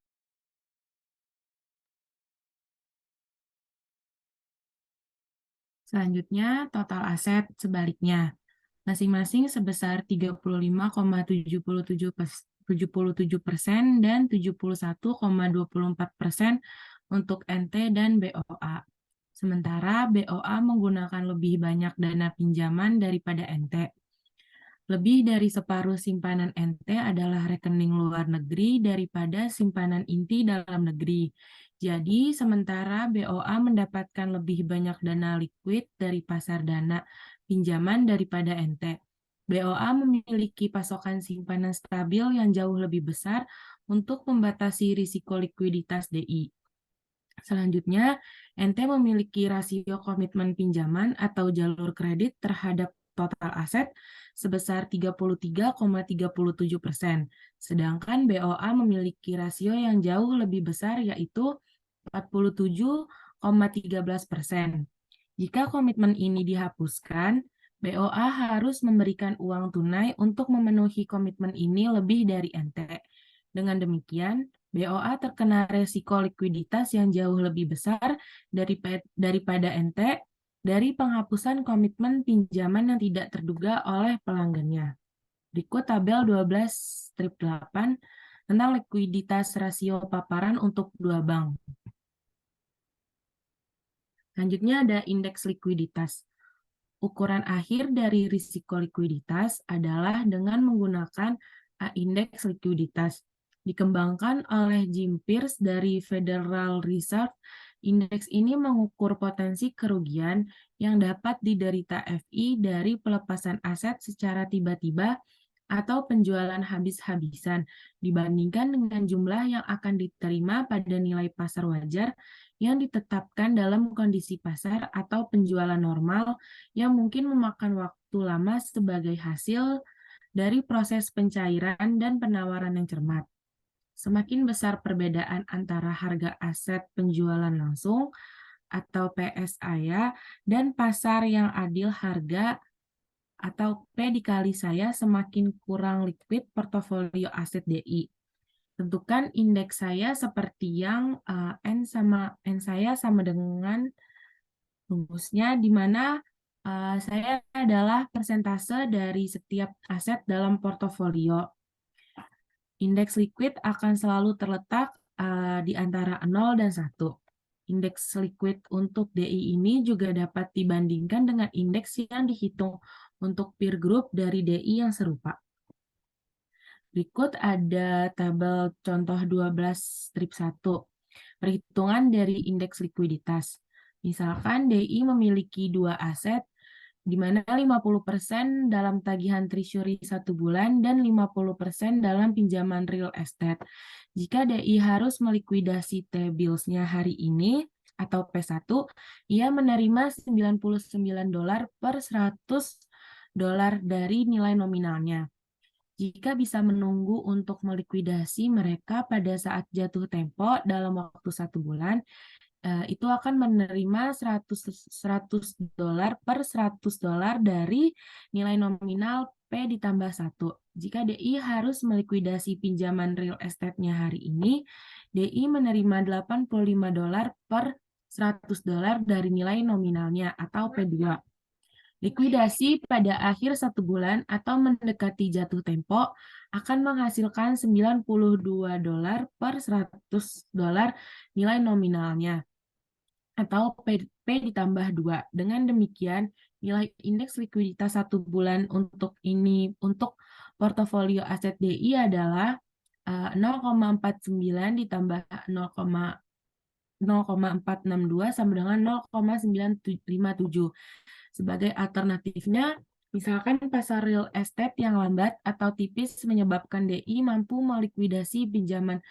C: Selanjutnya, total aset sebaliknya. Masing-masing sebesar 35,77% dan 71,24% untuk NT dan BOA. Sementara BOA menggunakan lebih banyak dana pinjaman daripada NT. Lebih dari separuh simpanan NT adalah rekening luar negeri daripada simpanan inti dalam negeri. Jadi, sementara BOA mendapatkan lebih banyak dana liquid dari pasar dana pinjaman daripada NT. BOA memiliki pasokan simpanan stabil yang jauh lebih besar untuk membatasi risiko likuiditas DI. Selanjutnya, NT memiliki rasio komitmen pinjaman atau jalur kredit terhadap total aset sebesar 33,37%, sedangkan BOA memiliki rasio yang jauh lebih besar yaitu 47,13%. Jika komitmen ini dihapuskan, BOA harus memberikan uang tunai untuk memenuhi komitmen ini lebih dari NT. Dengan demikian, BOA terkena resiko likuiditas yang jauh lebih besar daripada NT dari penghapusan komitmen pinjaman yang tidak terduga oleh pelanggannya. Berikut tabel 12/8 tentang likuiditas rasio paparan untuk dua bank. Selanjutnya ada indeks likuiditas. Ukuran akhir dari risiko likuiditas adalah dengan menggunakan indeks likuiditas. Dikembangkan oleh Jim Pierce dari Federal Reserve, indeks ini mengukur potensi kerugian yang dapat diderita FI dari pelepasan aset secara tiba-tiba atau penjualan habis-habisan dibandingkan dengan jumlah yang akan diterima pada nilai pasar wajar yang ditetapkan dalam kondisi pasar atau penjualan normal yang mungkin memakan waktu lama sebagai hasil dari proses pencairan dan penawaran yang cermat. Semakin besar perbedaan antara harga aset penjualan langsung atau PSA dan pasar yang adil harga atau P dikali saya, semakin kurang liquid portofolio aset DI. Tentukan indeks saya seperti yang N saya sama dengan rumusnya, di mana saya adalah persentase dari setiap aset dalam portofolio. Indeks liquid akan selalu terletak di antara 0 dan 1. Indeks liquid untuk DI ini juga dapat dibandingkan dengan indeks yang dihitung untuk peer group dari DI yang serupa. Berikut ada tabel contoh 12/1. Perhitungan dari indeks likuiditas. Misalkan DI memiliki dua aset, di mana 50% dalam tagihan treasury 1 bulan dan 50% dalam pinjaman real estate. Jika DI harus melikuidasi T-bills-nya hari ini, atau P1, ia menerima $99 per $100 dari nilai nominalnya. Jika bisa menunggu untuk melikuidasi mereka pada saat jatuh tempo dalam waktu 1 bulan, itu akan menerima $100 per $100 dari nilai nominal P ditambah 1. Jika DI harus melikuidasi pinjaman real estate-nya hari ini, DI menerima $85 per $100 dari nilai nominalnya atau P2. Likuidasi pada akhir 1 bulan atau mendekati jatuh tempo akan menghasilkan $92 per $100 nilai nominalnya atau P ditambah 2. Dengan demikian, nilai indeks likuiditas 1 bulan untuk portofolio aset DI adalah 0,49 ditambah 0,462 sama dengan 0,957. Sebagai alternatifnya, misalkan pasar real estate yang lambat atau tipis menyebabkan DI mampu melikuidasi pinjaman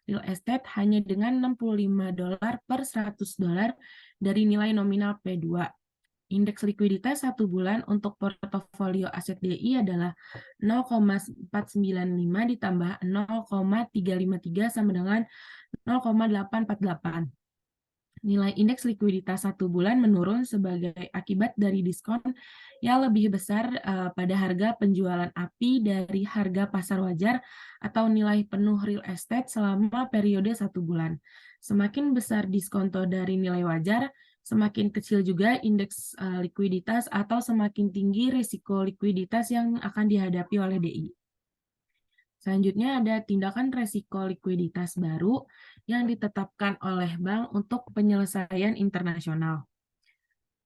C: real estate hanya dengan $65 per $100 dari nilai nominal P2. Indeks likuiditas 1 bulan untuk portofolio aset DI adalah 0,495 ditambah 0,353 sama dengan 0,848. Nilai indeks likuiditas 1 bulan menurun sebagai akibat dari diskon yang lebih besar pada harga penjualan API dari harga pasar wajar atau nilai penuh real estate selama periode 1 bulan. Semakin besar diskonto dari nilai wajar, semakin kecil juga indeks likuiditas atau semakin tinggi risiko likuiditas yang akan dihadapi oleh DI. Selanjutnya ada tindakan resiko likuiditas baru yang ditetapkan oleh bank untuk penyelesaian internasional.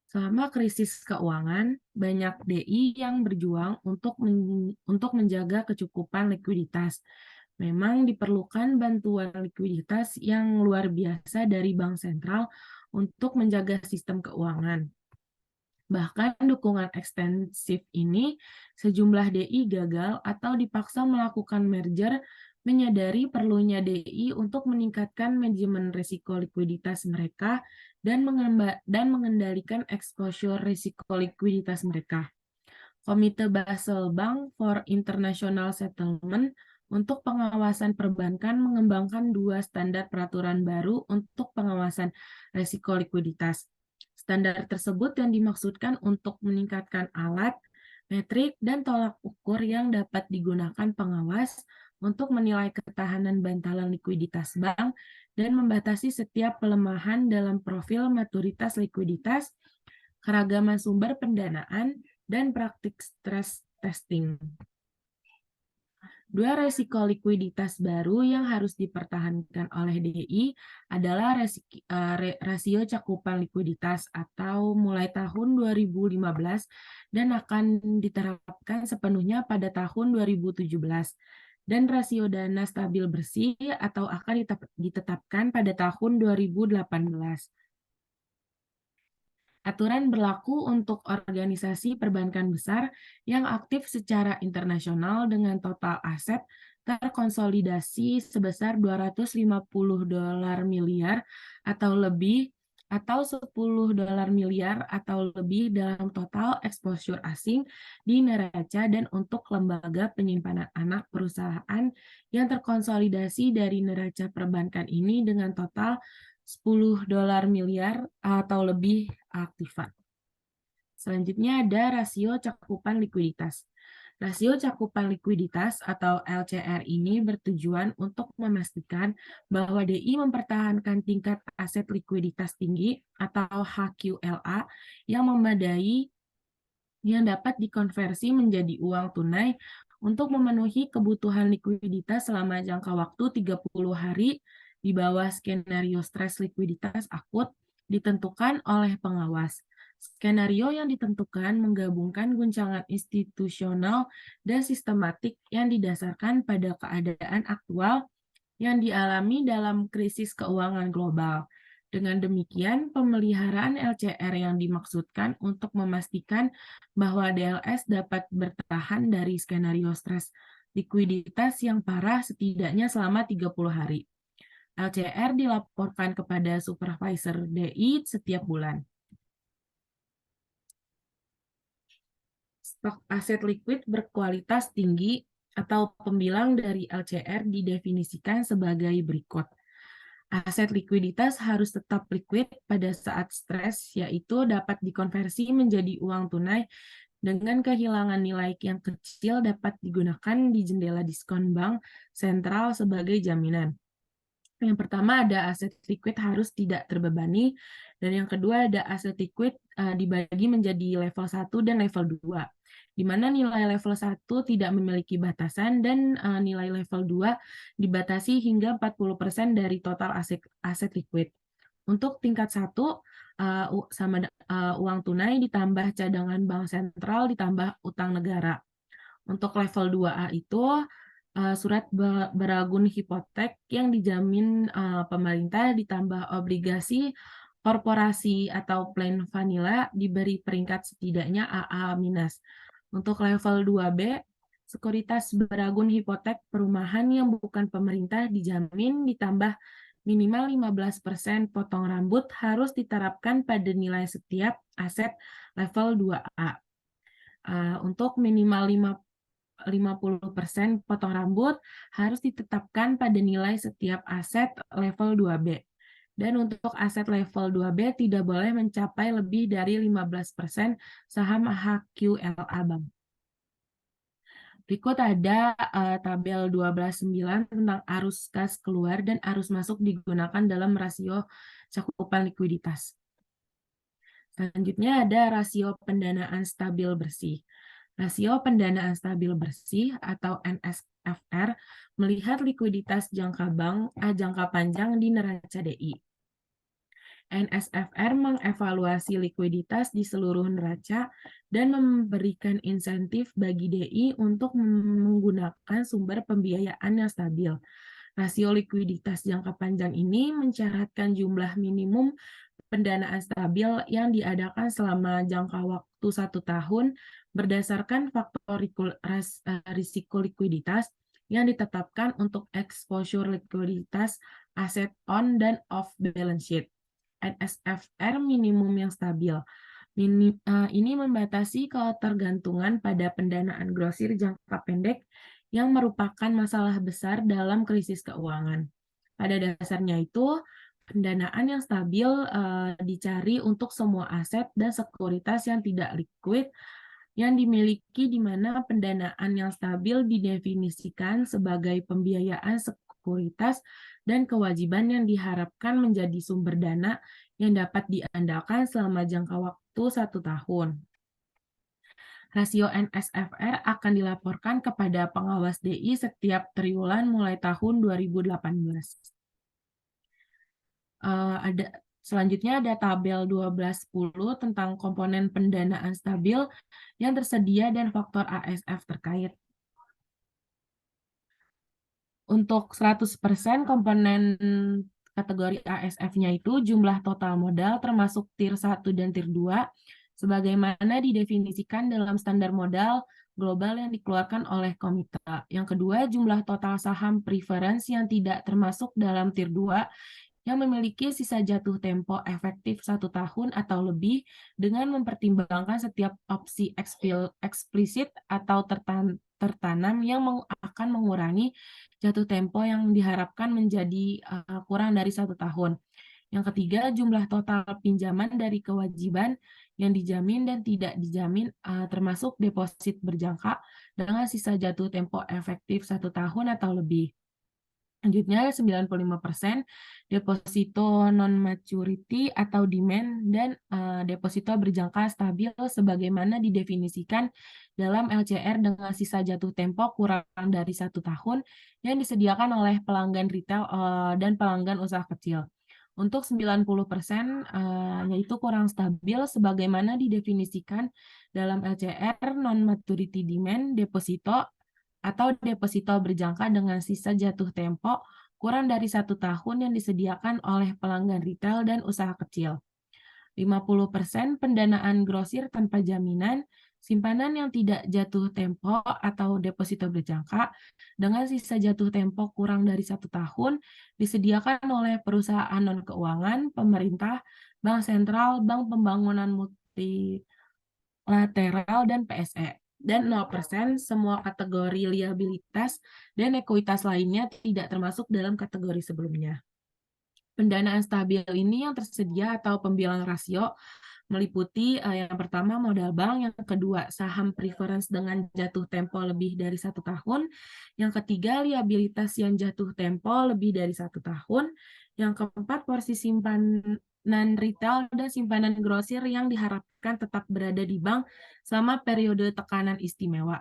C: Selama krisis keuangan, banyak DI yang berjuang untuk menjaga kecukupan likuiditas. Memang diperlukan bantuan likuiditas yang luar biasa dari bank sentral untuk menjaga sistem keuangan. Bahkan dukungan ekstensif ini, sejumlah DI gagal atau dipaksa melakukan merger, menyadari perlunya DI untuk meningkatkan manajemen risiko likuiditas mereka dan mengendalikan exposure risiko likuiditas mereka. Komite Basel Bank for International Settlement untuk pengawasan perbankan mengembangkan 2 standar peraturan baru untuk pengawasan risiko likuiditas. Standar tersebut yang dimaksudkan untuk meningkatkan alat, metrik, dan tolak ukur yang dapat digunakan pengawas untuk menilai ketahanan bantalan likuiditas bank dan membatasi setiap pelemahan dalam profil maturitas likuiditas, keragaman sumber pendanaan, dan praktik stress testing. 2 resiko likuiditas baru yang harus dipertahankan oleh DI adalah rasio cakupan likuiditas atau mulai tahun 2015 dan akan diterapkan sepenuhnya pada tahun 2017, dan rasio dana stabil bersih atau akan ditetapkan pada tahun 2018. Aturan berlaku untuk organisasi perbankan besar yang aktif secara internasional dengan total aset terkonsolidasi sebesar $250 miliar atau lebih, atau $10 miliar atau lebih dalam total exposure asing di neraca, dan untuk lembaga penyimpanan anak perusahaan yang terkonsolidasi dari neraca perbankan ini dengan total $10 miliar atau lebih aktifan. Selanjutnya ada rasio cakupan likuiditas. Rasio cakupan likuiditas atau LCR ini bertujuan untuk memastikan bahwa DI mempertahankan tingkat aset likuiditas tinggi atau HQLA yang memadai yang dapat dikonversi menjadi uang tunai untuk memenuhi kebutuhan likuiditas selama jangka waktu 30 hari di bawah skenario stres likuiditas akut ditentukan oleh pengawas. Skenario yang ditentukan menggabungkan guncangan institusional dan sistematik yang didasarkan pada keadaan aktual yang dialami dalam krisis keuangan global. Dengan demikian, pemeliharaan LCR yang dimaksudkan untuk memastikan bahwa DLS dapat bertahan dari skenario stres likuiditas yang parah setidaknya selama 30 hari. LCR dilaporkan kepada supervisor DI setiap bulan. Stok aset likuid berkualitas tinggi atau pembilang dari LCR didefinisikan sebagai berikut. Aset likuiditas harus tetap likuid pada saat stres, yaitu dapat dikonversi menjadi uang tunai dengan kehilangan nilai yang kecil dapat digunakan di jendela diskon bank sentral sebagai jaminan. Yang pertama ada aset likuid harus tidak terbebani, dan yang kedua ada aset likuid dibagi menjadi level 1 dan level 2, di mana nilai level 1 tidak memiliki batasan dan nilai level 2 dibatasi hingga 40% dari total aset likuid. Untuk tingkat 1 sama uang tunai ditambah cadangan bank sentral ditambah utang negara. Untuk level 2A itu surat beragun hipotek yang dijamin pemerintah ditambah obligasi korporasi atau plain vanilla diberi peringkat setidaknya AA-. Untuk level 2B, sekuritas beragun hipotek perumahan yang bukan pemerintah dijamin ditambah minimal 15% potong rambut harus diterapkan pada nilai setiap aset level 2A. Untuk minimal 50% potong rambut harus ditetapkan pada nilai setiap aset level 2B. Dan untuk aset level 2B tidak boleh mencapai lebih dari 15% saham HQLA Bank. Berikut ada tabel 12.9 tentang arus kas keluar dan arus masuk digunakan dalam rasio cakupan likuiditas. Selanjutnya ada rasio pendanaan stabil bersih. Rasio pendanaan stabil bersih atau NSFR melihat likuiditas jangka panjang di neraca DI. NSFR mengevaluasi likuiditas di seluruh neraca dan memberikan insentif bagi DI untuk menggunakan sumber pembiayaan yang stabil. Rasio likuiditas jangka panjang ini mensyaratkan jumlah minimum pendanaan stabil yang diadakan selama jangka waktu 1 tahun berdasarkan faktor risiko likuiditas yang ditetapkan untuk exposure likuiditas aset on dan off balance sheet. NSFR minimum yang stabil. Ini membatasi ketergantungan pada pendanaan grosir jangka pendek yang merupakan masalah besar dalam krisis keuangan. Pada dasarnya itu, pendanaan yang stabil dicari untuk semua aset dan sekuritas yang tidak liquid yang dimiliki, di mana pendanaan yang stabil didefinisikan sebagai pembiayaan sekuritas dan kewajiban yang diharapkan menjadi sumber dana yang dapat diandalkan selama jangka waktu 1 tahun. Rasio NSFR akan dilaporkan kepada pengawas DI setiap triwulan mulai tahun 2018. Selanjutnya ada tabel 12.10 tentang komponen pendanaan stabil yang tersedia dan faktor ASF terkait. Untuk 100% komponen kategori ASF-nya itu jumlah total modal termasuk Tier 1 dan Tier 2 sebagaimana didefinisikan dalam standar modal global yang dikeluarkan oleh komite. Yang kedua, jumlah total saham preference yang tidak termasuk dalam Tier 2 yang memiliki sisa jatuh tempo efektif 1 tahun atau lebih dengan mempertimbangkan setiap opsi eksplisit atau tertanam yang akan mengurangi jatuh tempo yang diharapkan menjadi kurang dari 1 tahun. Yang ketiga, jumlah total pinjaman dari kewajiban yang dijamin dan tidak dijamin termasuk deposit berjangka dengan sisa jatuh tempo efektif 1 tahun atau lebih. Selanjutnya 95% deposito non-maturity atau demand dan deposito berjangka stabil sebagaimana didefinisikan dalam LCR dengan sisa jatuh tempo kurang dari 1 tahun yang disediakan oleh pelanggan retail dan pelanggan usaha kecil. Untuk 90% yaitu kurang stabil sebagaimana didefinisikan dalam LCR non-maturity demand deposito atau deposito berjangka dengan sisa jatuh tempo kurang dari 1 tahun yang disediakan oleh pelanggan retail dan usaha kecil. 50% pendanaan grosir tanpa jaminan, simpanan yang tidak jatuh tempo atau deposito berjangka dengan sisa jatuh tempo kurang dari 1 tahun disediakan oleh perusahaan non-keuangan, pemerintah, bank sentral, bank pembangunan multilateral, dan PSE. Dan 0% semua kategori liabilitas dan ekuitas lainnya tidak termasuk dalam kategori sebelumnya. Pendanaan stabil ini yang tersedia atau pembilang rasio meliputi yang pertama modal bank, yang kedua saham preference dengan jatuh tempo lebih dari 1 tahun, yang ketiga liabilitas yang jatuh tempo lebih dari 1 tahun, yang keempat porsi simpanan retail dan simpanan grosir yang diharapkan tetap berada di bank selama periode tekanan istimewa.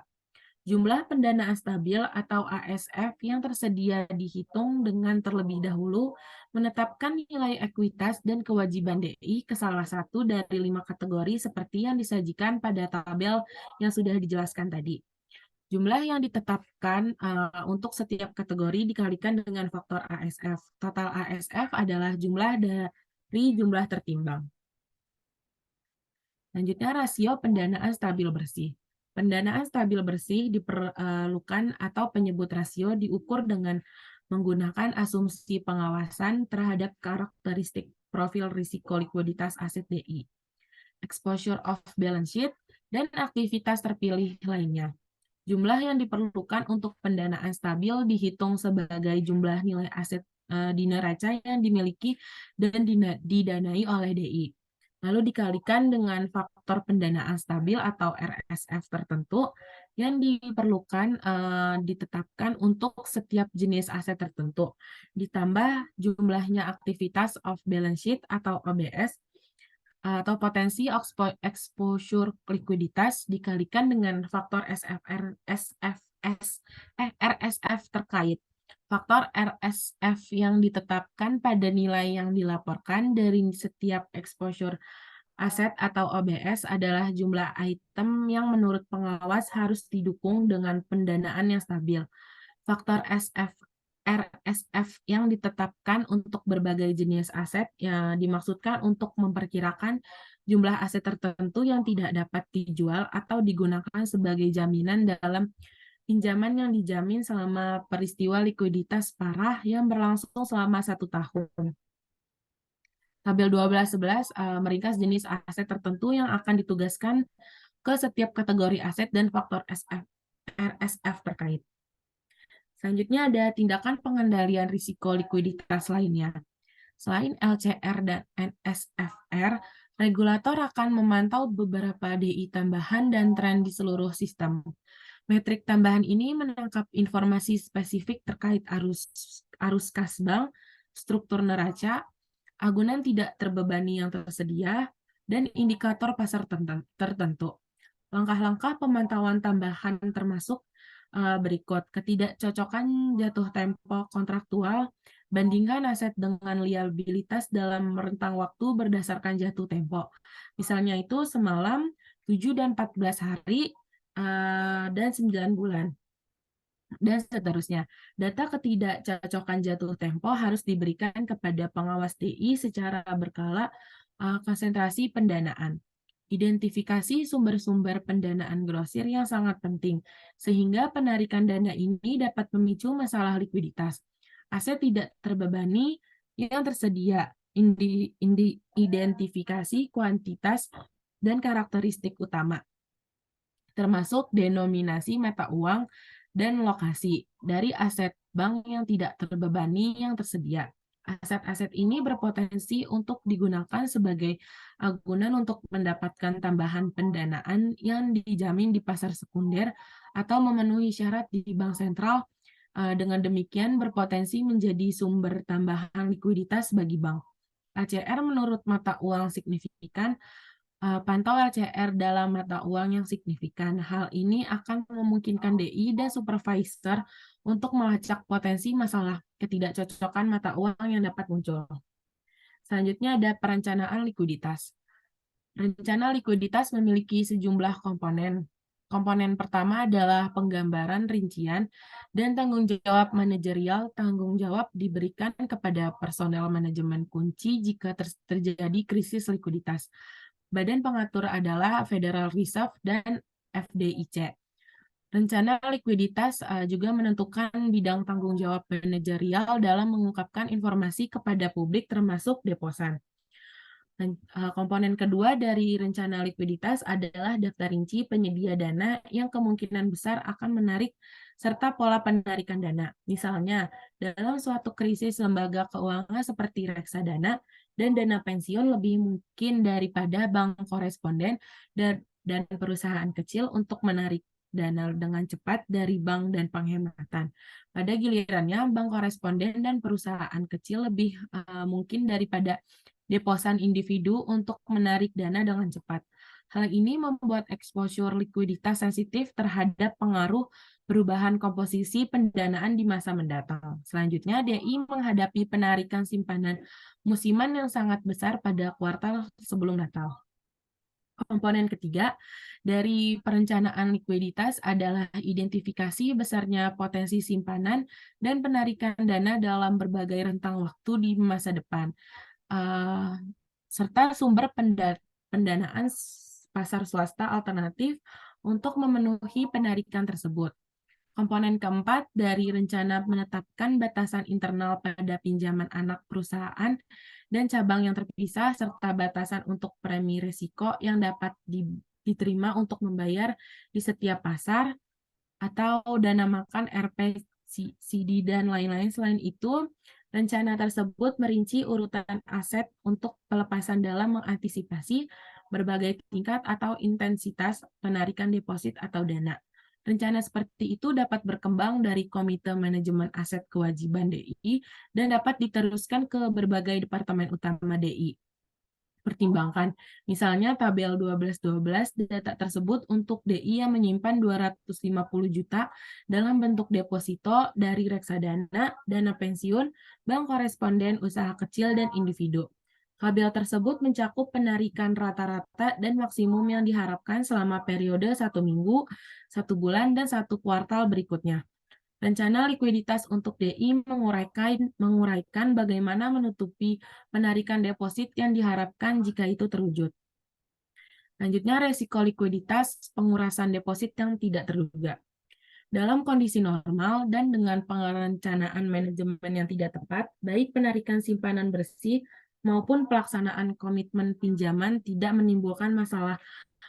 C: Jumlah pendanaan stabil atau ASF yang tersedia dihitung dengan terlebih dahulu menetapkan nilai ekuitas dan kewajiban DI ke salah satu dari 5 kategori seperti yang disajikan pada tabel yang sudah dijelaskan tadi. Jumlah yang ditetapkan untuk setiap kategori dikalikan dengan faktor ASF. Total ASF adalah jumlah dari jumlah tertimbang. Selanjutnya rasio pendanaan stabil bersih. Pendanaan stabil bersih diperlukan atau penyebut rasio diukur dengan menggunakan asumsi pengawasan terhadap karakteristik profil risiko likuiditas aset DI, exposure off balance sheet, dan aktivitas terpilih lainnya. Jumlah yang diperlukan untuk pendanaan stabil dihitung sebagai jumlah nilai aset di neraca yang dimiliki dan didanai oleh DI. Lalu dikalikan dengan faktor pendanaan stabil atau RSF tertentu yang diperlukan ditetapkan untuk setiap jenis aset tertentu. Ditambah jumlahnya aktivitas off balance sheet atau OBS atau potensi exposure likuiditas dikalikan dengan faktor RSF terkait. Faktor RSF yang ditetapkan pada nilai yang dilaporkan dari setiap exposure aset atau OBS adalah jumlah item yang menurut pengawas harus didukung dengan pendanaan yang stabil. Faktor RSF yang ditetapkan untuk berbagai jenis aset yang dimaksudkan untuk memperkirakan jumlah aset tertentu yang tidak dapat dijual atau digunakan sebagai jaminan dalam pinjaman yang dijamin selama peristiwa likuiditas parah yang berlangsung selama 1 tahun. Tabel 12-11 meringkas jenis aset tertentu yang akan ditugaskan ke setiap kategori aset dan faktor RSF terkait. Selanjutnya ada tindakan pengendalian risiko likuiditas lainnya. Selain LCR dan NSFR, regulator akan memantau beberapa DI tambahan dan tren di seluruh sistem. Metrik tambahan ini menangkap informasi spesifik terkait arus kas bank, struktur neraca, agunan tidak terbebani yang tersedia, dan indikator pasar tertentu. Langkah-langkah pemantauan tambahan termasuk berikut: ketidakcocokan jatuh tempo kontraktual, bandingkan aset dengan liabilitas dalam rentang waktu berdasarkan jatuh tempo. Misalnya itu semalam, 7 dan 14 hari, dan 9 bulan. Dan seterusnya. Data ketidakcocokan jatuh tempo harus diberikan kepada pengawas DI secara berkala konsentrasi pendanaan. Identifikasi sumber-sumber pendanaan grosir yang sangat penting, sehingga penarikan dana ini dapat memicu masalah likuiditas. Aset tidak terbebani yang tersedia, identifikasi kuantitas dan karakteristik utama, termasuk denominasi mata uang dan lokasi dari aset bank yang tidak terbebani yang tersedia. Aset-aset ini berpotensi untuk digunakan sebagai agunan untuk mendapatkan tambahan pendanaan yang dijamin di pasar sekunder atau memenuhi syarat di bank sentral. Dengan demikian berpotensi menjadi sumber tambahan likuiditas bagi bank. LCR menurut mata uang signifikan, pantau LCR dalam mata uang yang signifikan. Hal ini akan memungkinkan DI dan supervisor untuk melacak potensi masalah ketidakcocokan mata uang yang dapat muncul. Selanjutnya ada perencanaan likuiditas. Rencana likuiditas memiliki sejumlah komponen. Komponen pertama adalah penggambaran rincian dan tanggung jawab manajerial. Tanggung jawab diberikan kepada personel manajemen kunci jika terjadi krisis likuiditas. Badan pengatur adalah Federal Reserve dan FDIC. Rencana likuiditas juga menentukan bidang tanggung jawab manajerial dalam mengungkapkan informasi kepada publik termasuk deposan. Komponen kedua dari rencana likuiditas adalah daftar rinci penyedia dana yang kemungkinan besar akan menarik serta pola penarikan dana. Misalnya, dalam suatu krisis lembaga keuangan seperti reksadana dan dana pensiun lebih mungkin daripada bank koresponden dan perusahaan kecil untuk menarik dana dengan cepat dari bank dan penghematan. Pada gilirannya, bank koresponden dan perusahaan kecil lebih mungkin daripada deposan individu untuk menarik dana dengan cepat. Hal ini membuat exposure likuiditas sensitif terhadap pengaruh perubahan komposisi pendanaan di masa mendatang. Selanjutnya, DI menghadapi penarikan simpanan musiman yang sangat besar pada kuartal sebelum Natal. Komponen ketiga dari perencanaan likuiditas adalah identifikasi besarnya potensi simpanan dan penarikan dana dalam berbagai rentang waktu di masa depan, serta sumber pendanaan pasar swasta alternatif untuk memenuhi penarikan tersebut. Komponen keempat dari rencana menetapkan batasan internal pada pinjaman anak perusahaan dan cabang yang terpisah, serta batasan untuk premi risiko yang dapat diterima untuk membayar di setiap pasar, atau dana makan, RPCD, dan lain-lain. Selain itu, rencana tersebut merinci urutan aset untuk pelepasan dalam mengantisipasi berbagai tingkat atau intensitas penarikan deposit atau dana. Rencana seperti itu dapat berkembang dari Komite Manajemen Aset Kewajiban DI dan dapat diteruskan ke berbagai departemen utama DI. Pertimbangkan. Misalnya tabel 12.12, data tersebut untuk DI yang menyimpan 250 juta dalam bentuk deposito dari reksadana, dana pensiun, bank koresponden, usaha kecil, dan individu. Tabel tersebut mencakup penarikan rata-rata dan maksimum yang diharapkan selama periode 1 minggu, 1 bulan, dan 1 kuartal berikutnya. Rencana likuiditas untuk DI menguraikan bagaimana menutupi penarikan deposit yang diharapkan jika itu terwujud. Selanjutnya, resiko likuiditas pengurasan deposit yang tidak terduga. Dalam kondisi normal dan dengan perencanaan manajemen yang tidak tepat, baik penarikan simpanan bersih maupun pelaksanaan komitmen pinjaman tidak menimbulkan masalah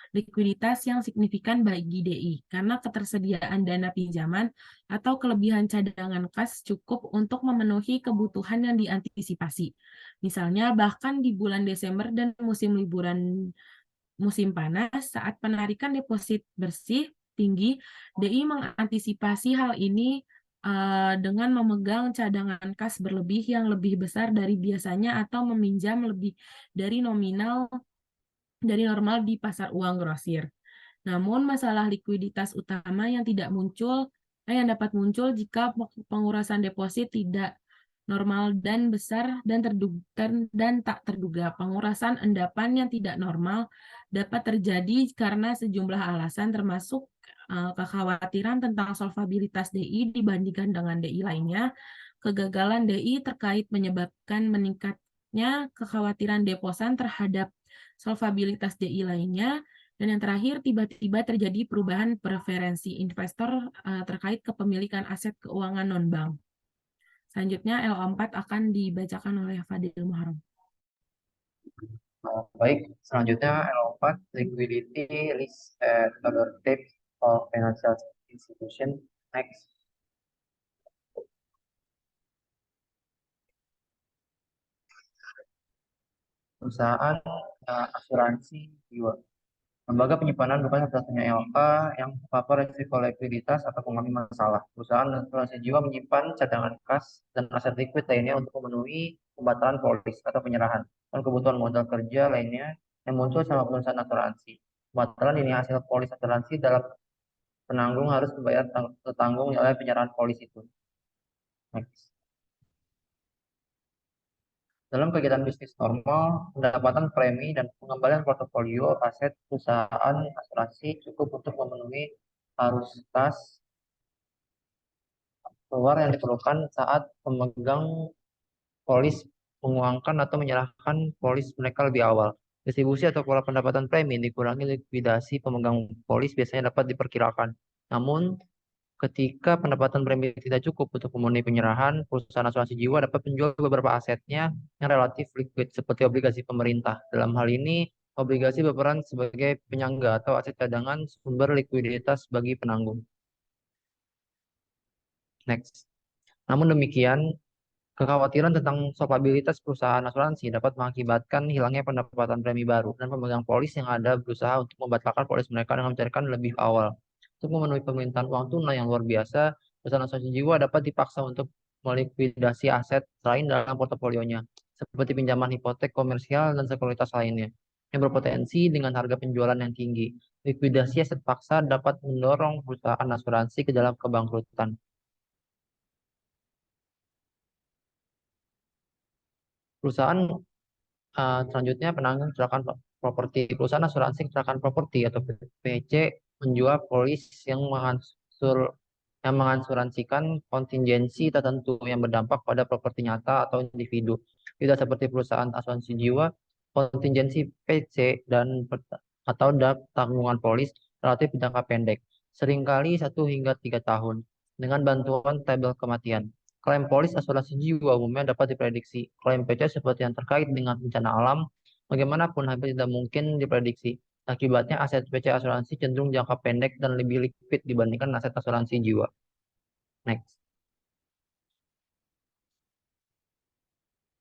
C: likuiditas yang signifikan bagi DI, karena ketersediaan dana pinjaman atau kelebihan cadangan kas cukup untuk memenuhi kebutuhan yang diantisipasi. Misalnya, bahkan di bulan Desember dan musim panas, saat penarikan deposit bersih tinggi, DI mengantisipasi hal ini dengan memegang cadangan kas berlebih yang lebih besar dari biasanya atau meminjam lebih dari normal di pasar uang grosir. Namun masalah likuiditas utama yang dapat muncul jika pengurasan deposit tidak normal dan besar dan tak terduga. Pengurasan endapan yang tidak normal dapat terjadi karena sejumlah alasan, termasuk kekhawatiran tentang solvabilitas DI dibandingkan dengan DI lainnya, kegagalan DI terkait menyebabkan meningkatnya kekhawatiran deposan terhadap solvabilitas DI lainnya, dan yang terakhir, tiba-tiba terjadi perubahan preferensi investor terkait kepemilikan aset keuangan non-bank. Selanjutnya, LO4 akan dibacakan oleh Fadil Muharram.
D: Baik, selanjutnya L4, liquidity risk at other types of financial institution. Next. Perusahaan asuransi jiwa. Lembaga penyimpanan bukan satu-satunya LK yang terpapar risiko likuiditas atau mengalami masalah. Perusahaan asuransi jiwa menyimpan cadangan kas dan aset likuid lainnya untuk memenuhi pembatalan polis atau penyerahan dan kebutuhan modal kerja lainnya yang muncul sama perusahaan asuransi. Pembatalan ini hasil polis asuransi dalam penanggung harus membayar tertanggung oleh penyerahan polis itu. Next. Dalam kegiatan bisnis normal, pendapatan premi dan pengembalian portofolio aset perusahaan asuransi cukup untuk memenuhi arus kas keluar yang diperlukan saat pemegang polis menguangkan atau menyerahkan polis mereka lebih awal. Distribusi atau pola pendapatan premi dikurangi likuidasi pemegang polis biasanya dapat diperkirakan. Namun, ketika pendapatan premi tidak cukup untuk memenuhi penyerahan, perusahaan asuransi jiwa dapat menjual beberapa asetnya yang relatif liquid seperti obligasi pemerintah. Dalam hal ini, obligasi berperan sebagai penyangga atau aset cadangan sumber likuiditas bagi penanggung. Next. Namun demikian, kekhawatiran tentang solvabilitas perusahaan asuransi dapat mengakibatkan hilangnya pendapatan premi baru dan pemegang polis yang ada berusaha untuk membatalkan polis mereka dengan mencarikan lebih awal. Untuk memenuhi permintaan uang tunai yang luar biasa, perusahaan asuransi jiwa dapat dipaksa untuk melikuidasi aset lain dalam portofolionya, seperti pinjaman hipotek komersial dan sekuritas lainnya, yang berpotensi dengan harga penjualan yang tinggi. Likuidasi aset paksa dapat mendorong perusahaan asuransi ke dalam kebangkrutan. Perusahaan selanjutnya penanggung kecelakaan properti. Perusahaan asuransi kecelakaan properti atau PC menjual polis yang mengasuransikan kontingensi tertentu yang berdampak pada properti nyata atau individu. Tidak seperti perusahaan asuransi jiwa, kontingensi PC atau tanggungan polis relatif jangka pendek, seringkali 1 hingga 3 tahun, dengan bantuan tabel kematian. Klaim polis asuransi jiwa umumnya dapat diprediksi. Klaim PC seperti yang terkait dengan bencana alam, bagaimanapun hampir tidak mungkin diprediksi. Akibatnya aset PC asuransi cenderung jangka pendek dan lebih liquid dibandingkan aset asuransi jiwa. Next.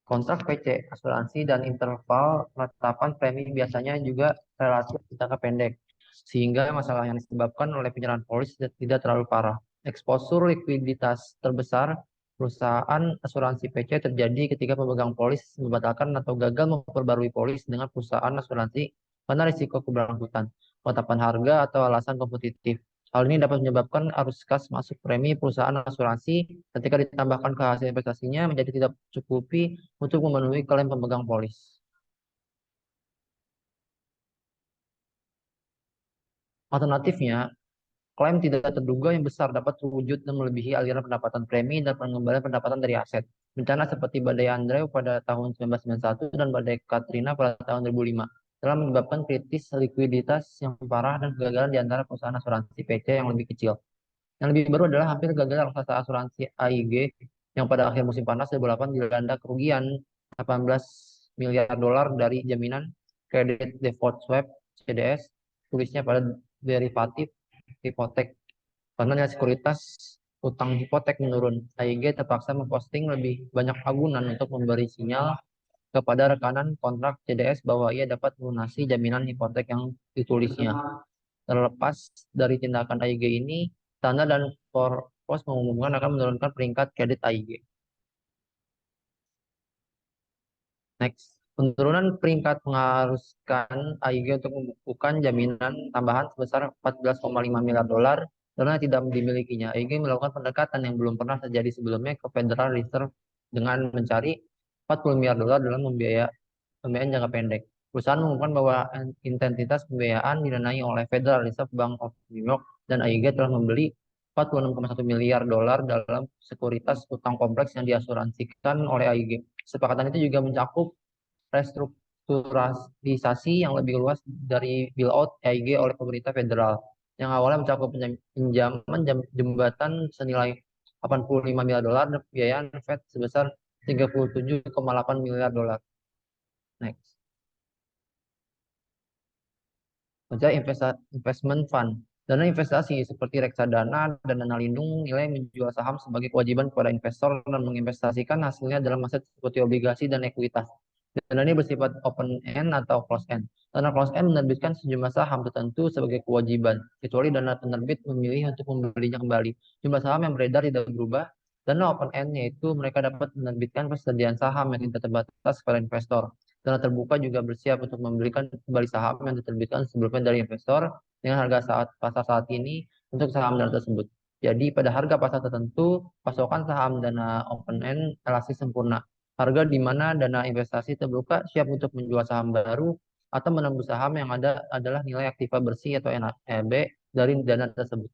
D: Kontrak PC asuransi dan interval penetapan premi biasanya juga relatif jangka pendek, sehingga masalah yang disebabkan oleh penyerahan polis tidak terlalu parah. Eksposur likuiditas terbesar perusahaan asuransi PC terjadi ketika pemegang polis membatalkan atau gagal memperbarui polis dengan perusahaan asuransi karena risiko keberangkutan, penetapan harga, atau alasan kompetitif. Hal ini dapat menyebabkan arus kas masuk premi perusahaan asuransi ketika ditambahkan ke hasil investasinya menjadi tidak cukupi untuk memenuhi klaim pemegang polis. Alternatifnya, klaim tidak terduga yang besar dapat terwujud dan melebihi aliran pendapatan premi dan pengembalian pendapatan dari aset. Bencana seperti badai Andrew pada tahun 1991 dan badai Katrina pada tahun 2005 telah menyebabkan kritis likuiditas yang parah dan kegagalan di antara perusahaan asuransi PC yang lebih kecil. Yang lebih baru adalah hampir gagal raksasa asuransi AIG yang pada akhir musim panas 2008 dilanda kerugian 18 miliar dolar dari jaminan Credit Default Swap CDS, tulisnya pada derivatif hipotek. Karena nilai sekuritas utang hipotek menurun, AIG terpaksa memposting lebih banyak agunan untuk memberi sinyal kepada rekanan kontrak CDS bahwa ia dapat melunasi jaminan hipotek yang ditulisnya. Terlepas dari tindakan AIG ini, Standard dan Poor's mengumumkan akan menurunkan peringkat kredit AIG. Next, penurunan peringkat mengharuskan AIG untuk membukukan jaminan tambahan sebesar 14,5 miliar dolar karena tidak dimilikinya. AIG melakukan pendekatan yang belum pernah terjadi sebelumnya ke Federal Reserve dengan mencari 40 miliar dolar dalam pembiayaan jangka pendek. Perusahaan mengumumkan bahwa intensitas pembiayaan didanai oleh Federal Reserve Bank of New York dan AIG telah membeli 46,1 miliar dolar dalam sekuritas utang kompleks yang diasuransikan oleh AIG. Kesepakatan itu juga mencakup restrukturisasi yang lebih luas dari bailout AIG oleh pemerintah federal, yang awalnya mencakup pinjaman jembatan senilai 85 miliar dolar dan pembiayaan Fed sebesar 37,8 miliar dolar. Next. Investment Fund. Dana investasi seperti reksadana dan dana lindung nilai menjual saham sebagai kewajiban kepada investor dan menginvestasikan hasilnya dalam aset seperti obligasi dan ekuitas. Dana ini bersifat open end atau close end. Dana close end menerbitkan sejumlah saham tertentu sebagai kewajiban, kecuali dana penerbit memilih untuk membelinya kembali. Jumlah saham yang beredar tidak berubah. Dana open end yaitu mereka dapat menerbitkan persediaan saham yang tidak terbatas kepada investor. Dana terbuka juga bersiap untuk membelikan kembali saham yang diterbitkan sebelumnya dari investor dengan harga pasar saat ini untuk saham dana tersebut. Jadi pada harga pasar tertentu, pasokan saham dana open end elastis sempurna. Harga di mana dana investasi terbuka siap untuk menjual saham baru atau menembus saham yang ada adalah nilai aktiva bersih atau NAB dari dana tersebut.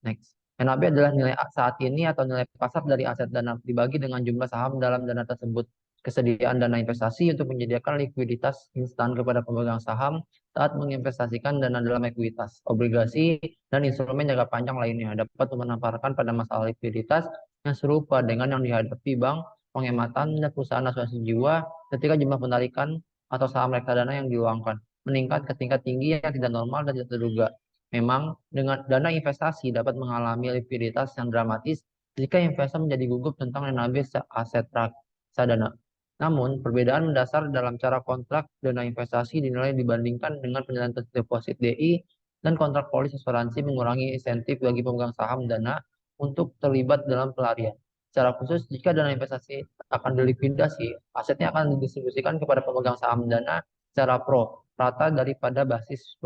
D: Next. NAB adalah nilai saat ini atau nilai pasar dari aset dana dibagi dengan jumlah saham dalam dana tersebut. Kesediaan dana investasi untuk menyediakan likuiditas instan kepada pemegang saham saat menginvestasikan dana dalam ekuitas, obligasi, dan instrumen jangka panjang lainnya dapat memanfaatkan pada masalah likuiditas yang serupa dengan yang dihadapi bank, penghematan, dan perusahaan asuransi jiwa ketika jumlah penarikan atau saham reksadana yang diuangkan meningkat ke tingkat tinggi yang tidak normal dan tidak terduga. Memang dengan dana investasi dapat mengalami likuiditas yang dramatis jika investor menjadi gugup tentang NAB aset reksadana. Namun, perbedaan mendasar dalam cara kontrak dana investasi dinilai dibandingkan dengan penilaian deposit DI dan kontrak polis asuransi mengurangi insentif bagi pemegang saham dana untuk terlibat dalam pelarian. Secara khusus, jika dana investasi akan dilikuidasi, asetnya akan didistribusikan kepada pemegang saham dana secara pro rata daripada basis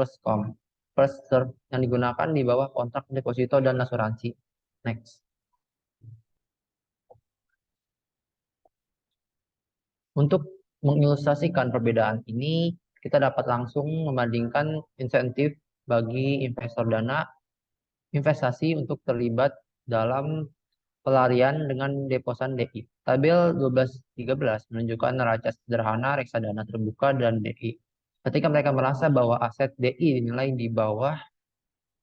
D: first serve yang digunakan di bawah kontrak deposito dan asuransi. Next. Untuk mengilustrasikan perbedaan ini, kita dapat langsung membandingkan insentif bagi investor dana investasi untuk terlibat dalam pelarian dengan deposan DI. Tabel 12-13 menunjukkan neraca sederhana reksadana terbuka dan DI. Ketika mereka merasa bahwa aset DI dinilai di bawah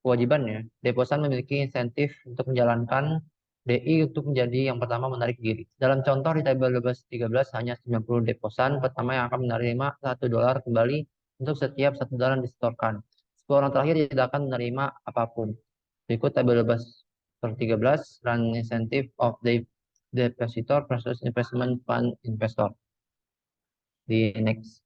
D: kewajibannya, deposan memiliki insentif untuk menjalankan DI untuk menjadi yang pertama menarik diri. Dalam contoh di tabel 12-13 hanya 90 deposan pertama yang akan menerima $1 kembali untuk setiap $1 yang disetorkan. 10 orang terakhir tidak akan menerima apapun. Berikut tabel 12/13 run incentive of the depositor versus investment fund investor. Di next.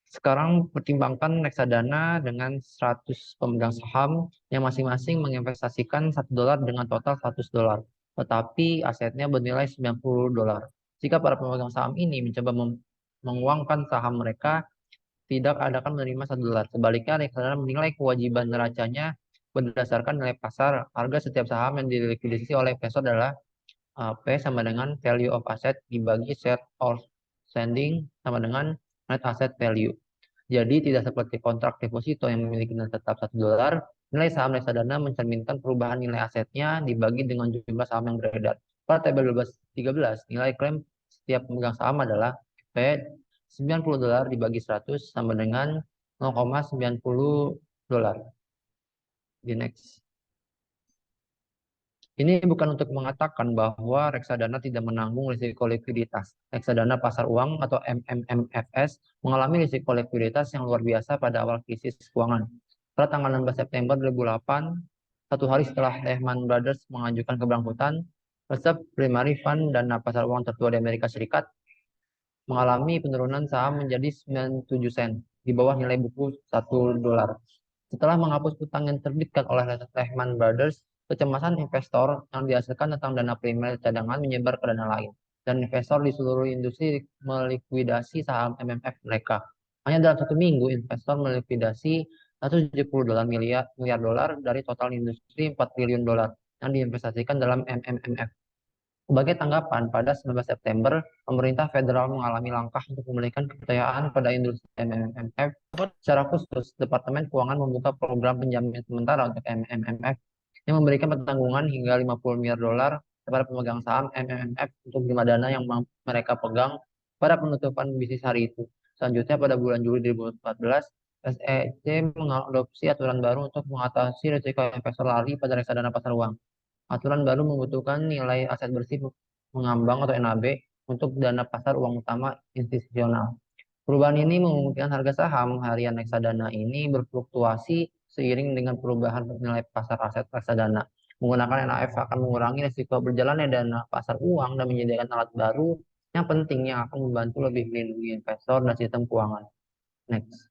D: Sekarang pertimbangkan reksadana dengan 100 pemegang saham yang masing-masing menginvestasikan $1 dengan total $100, tetapi asetnya bernilai $90. Jika para pemegang saham ini mencoba menguangkan saham mereka, tidak akan menerima $1. Sebaliknya, reksadana menilai kewajiban neracanya berdasarkan nilai pasar. Harga setiap saham yang dilikuidasi oleh investor adalah P sama dengan value of asset dibagi share outstanding sama dengan net asset value. Jadi tidak seperti kontrak deposito yang memiliki nilai tetap $1, nilai saham reksadana mencerminkan perubahan nilai asetnya dibagi dengan jumlah saham yang beredar. Pada tabel 12/13, nilai klaim setiap pemegang saham adalah P $90 dibagi 100 sama dengan $0,90. Di next. Ini bukan untuk mengatakan bahwa reksadana tidak menanggung risiko likuiditas. Reksadana pasar uang atau MMMFS mengalami risiko likuiditas yang luar biasa pada awal krisis keuangan. Pada tanggal 16 September 2008, satu hari setelah Lehman Brothers mengajukan kebangkrutan, Reserve Primary Fund dana pasar uang tertua di Amerika Serikat mengalami penurunan saham menjadi 97 sen, di bawah nilai buku $1. Setelah menghapus utang yang terbitkan oleh Lehman Brothers, kecemasan investor yang dihasilkan tentang dana primer cadangan menyebar ke dana lain, dan investor di seluruh industri melikuidasi saham MMF mereka. Hanya dalam 1 minggu, investor melikuidasi $170 miliar dari total industri $4 triliun yang diinvestasikan dalam MMF. Sebagai tanggapan, pada 19 September, pemerintah federal mengalami langkah untuk memulihkan kepercayaan pada industri MMF. Secara khusus, Departemen Keuangan membuka program penjaminan sementara untuk MMF yang memberikan pertanggungan hingga $50 miliar kepada pemegang saham MMF untuk jumlah dana yang mereka pegang pada penutupan bisnis hari itu. Selanjutnya, pada bulan Juli 2014, SEC mengadopsi aturan baru untuk mengatasi risiko investor lari pada reksadana pasar uang. Aturan baru membutuhkan nilai aset bersih mengambang atau NAB untuk dana pasar uang utama institusional. Perubahan ini memungkinkan harga saham harian reksadana ini berfluktuasi seiring dengan perubahan nilai pasar aset reksadana. Menggunakan NAF akan mengurangi risiko berjalannya dana pasar uang dan menyediakan alat baru yang penting yang akan membantu lebih melindungi investor dan sistem keuangan. Next.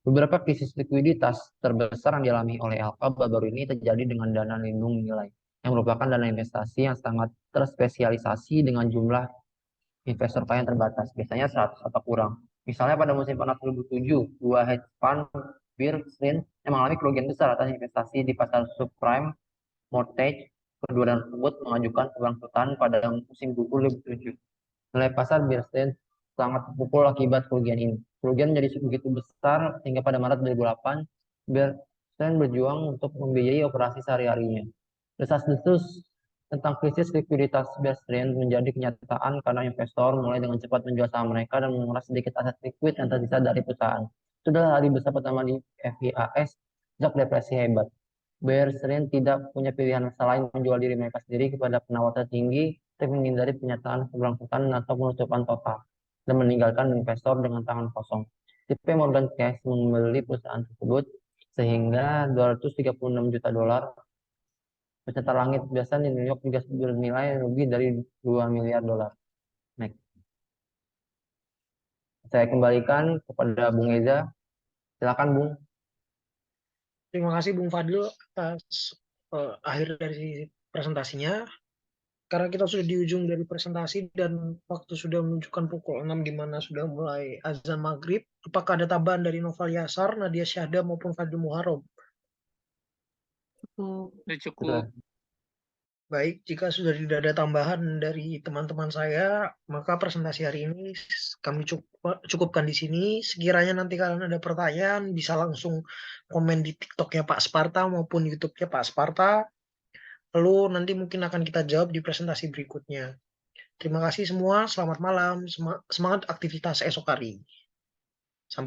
D: Beberapa krisis likuiditas terbesar yang dialami oleh LK baru ini terjadi dengan dana lindung nilai, yang merupakan dana investasi yang sangat terspesialisasi dengan jumlah investor yang terbatas, biasanya 100 atau kurang. Misalnya pada musim panas 2007, dua hedge fund Bear Stearns yang mengalami kerugian besar atas investasi di pasar subprime mortgage. Kedua dana tersebut mengajukan kebangkrutan pada musim buku 2007. Nilai pasar Bear Stearns sangat terpukul akibat kerugian ini. Kerugian menjadi begitu besar sehingga pada Maret 2008, Bear Stearns berjuang untuk membiayai operasi sehari-harinya. Desas-desus tentang krisis likuiditas Bear Stearns menjadi kenyataan karena investor mulai dengan cepat menjual saham mereka dan menguras sedikit aset likuid yang tersisa dari perusahaan. Itu adalah hari besar pertama di FIAS sejak depresi hebat. Bear Stearns tidak punya pilihan selain menjual diri mereka sendiri kepada penawar tertinggi untuk menghindari pernyataan kebangkrutan atau penutupan total dan meninggalkan investor dengan tangan kosong. JP Morgan Chase membeli perusahaan tersebut sehingga $236 juta. Peserta langit biasa di New York juga bernilai lebih dari $2 miliar. Next. Saya kembalikan kepada Bung Eza. Silakan, Bung.
A: Terima kasih Bung Fadil atas akhir dari presentasinya. Karena kita sudah di ujung dari presentasi dan waktu sudah menunjukkan pukul 6 di mana sudah mulai azan maghrib. Apakah ada tambahan dari Noval Yasar, Nadia Syahda maupun Fadil Muharram?
B: Cukup.
A: Baik, jika sudah tidak ada tambahan dari teman-teman saya, maka presentasi hari ini kami cukupkan di sini. Sekiranya nanti kalian ada pertanyaan, bisa langsung komen di TikTok-nya Pak Sparta maupun YouTube-nya Pak Sparta. Lalu nanti mungkin akan kita jawab di presentasi berikutnya. Terima kasih semua, selamat malam, semangat aktivitas esok hari. Sampai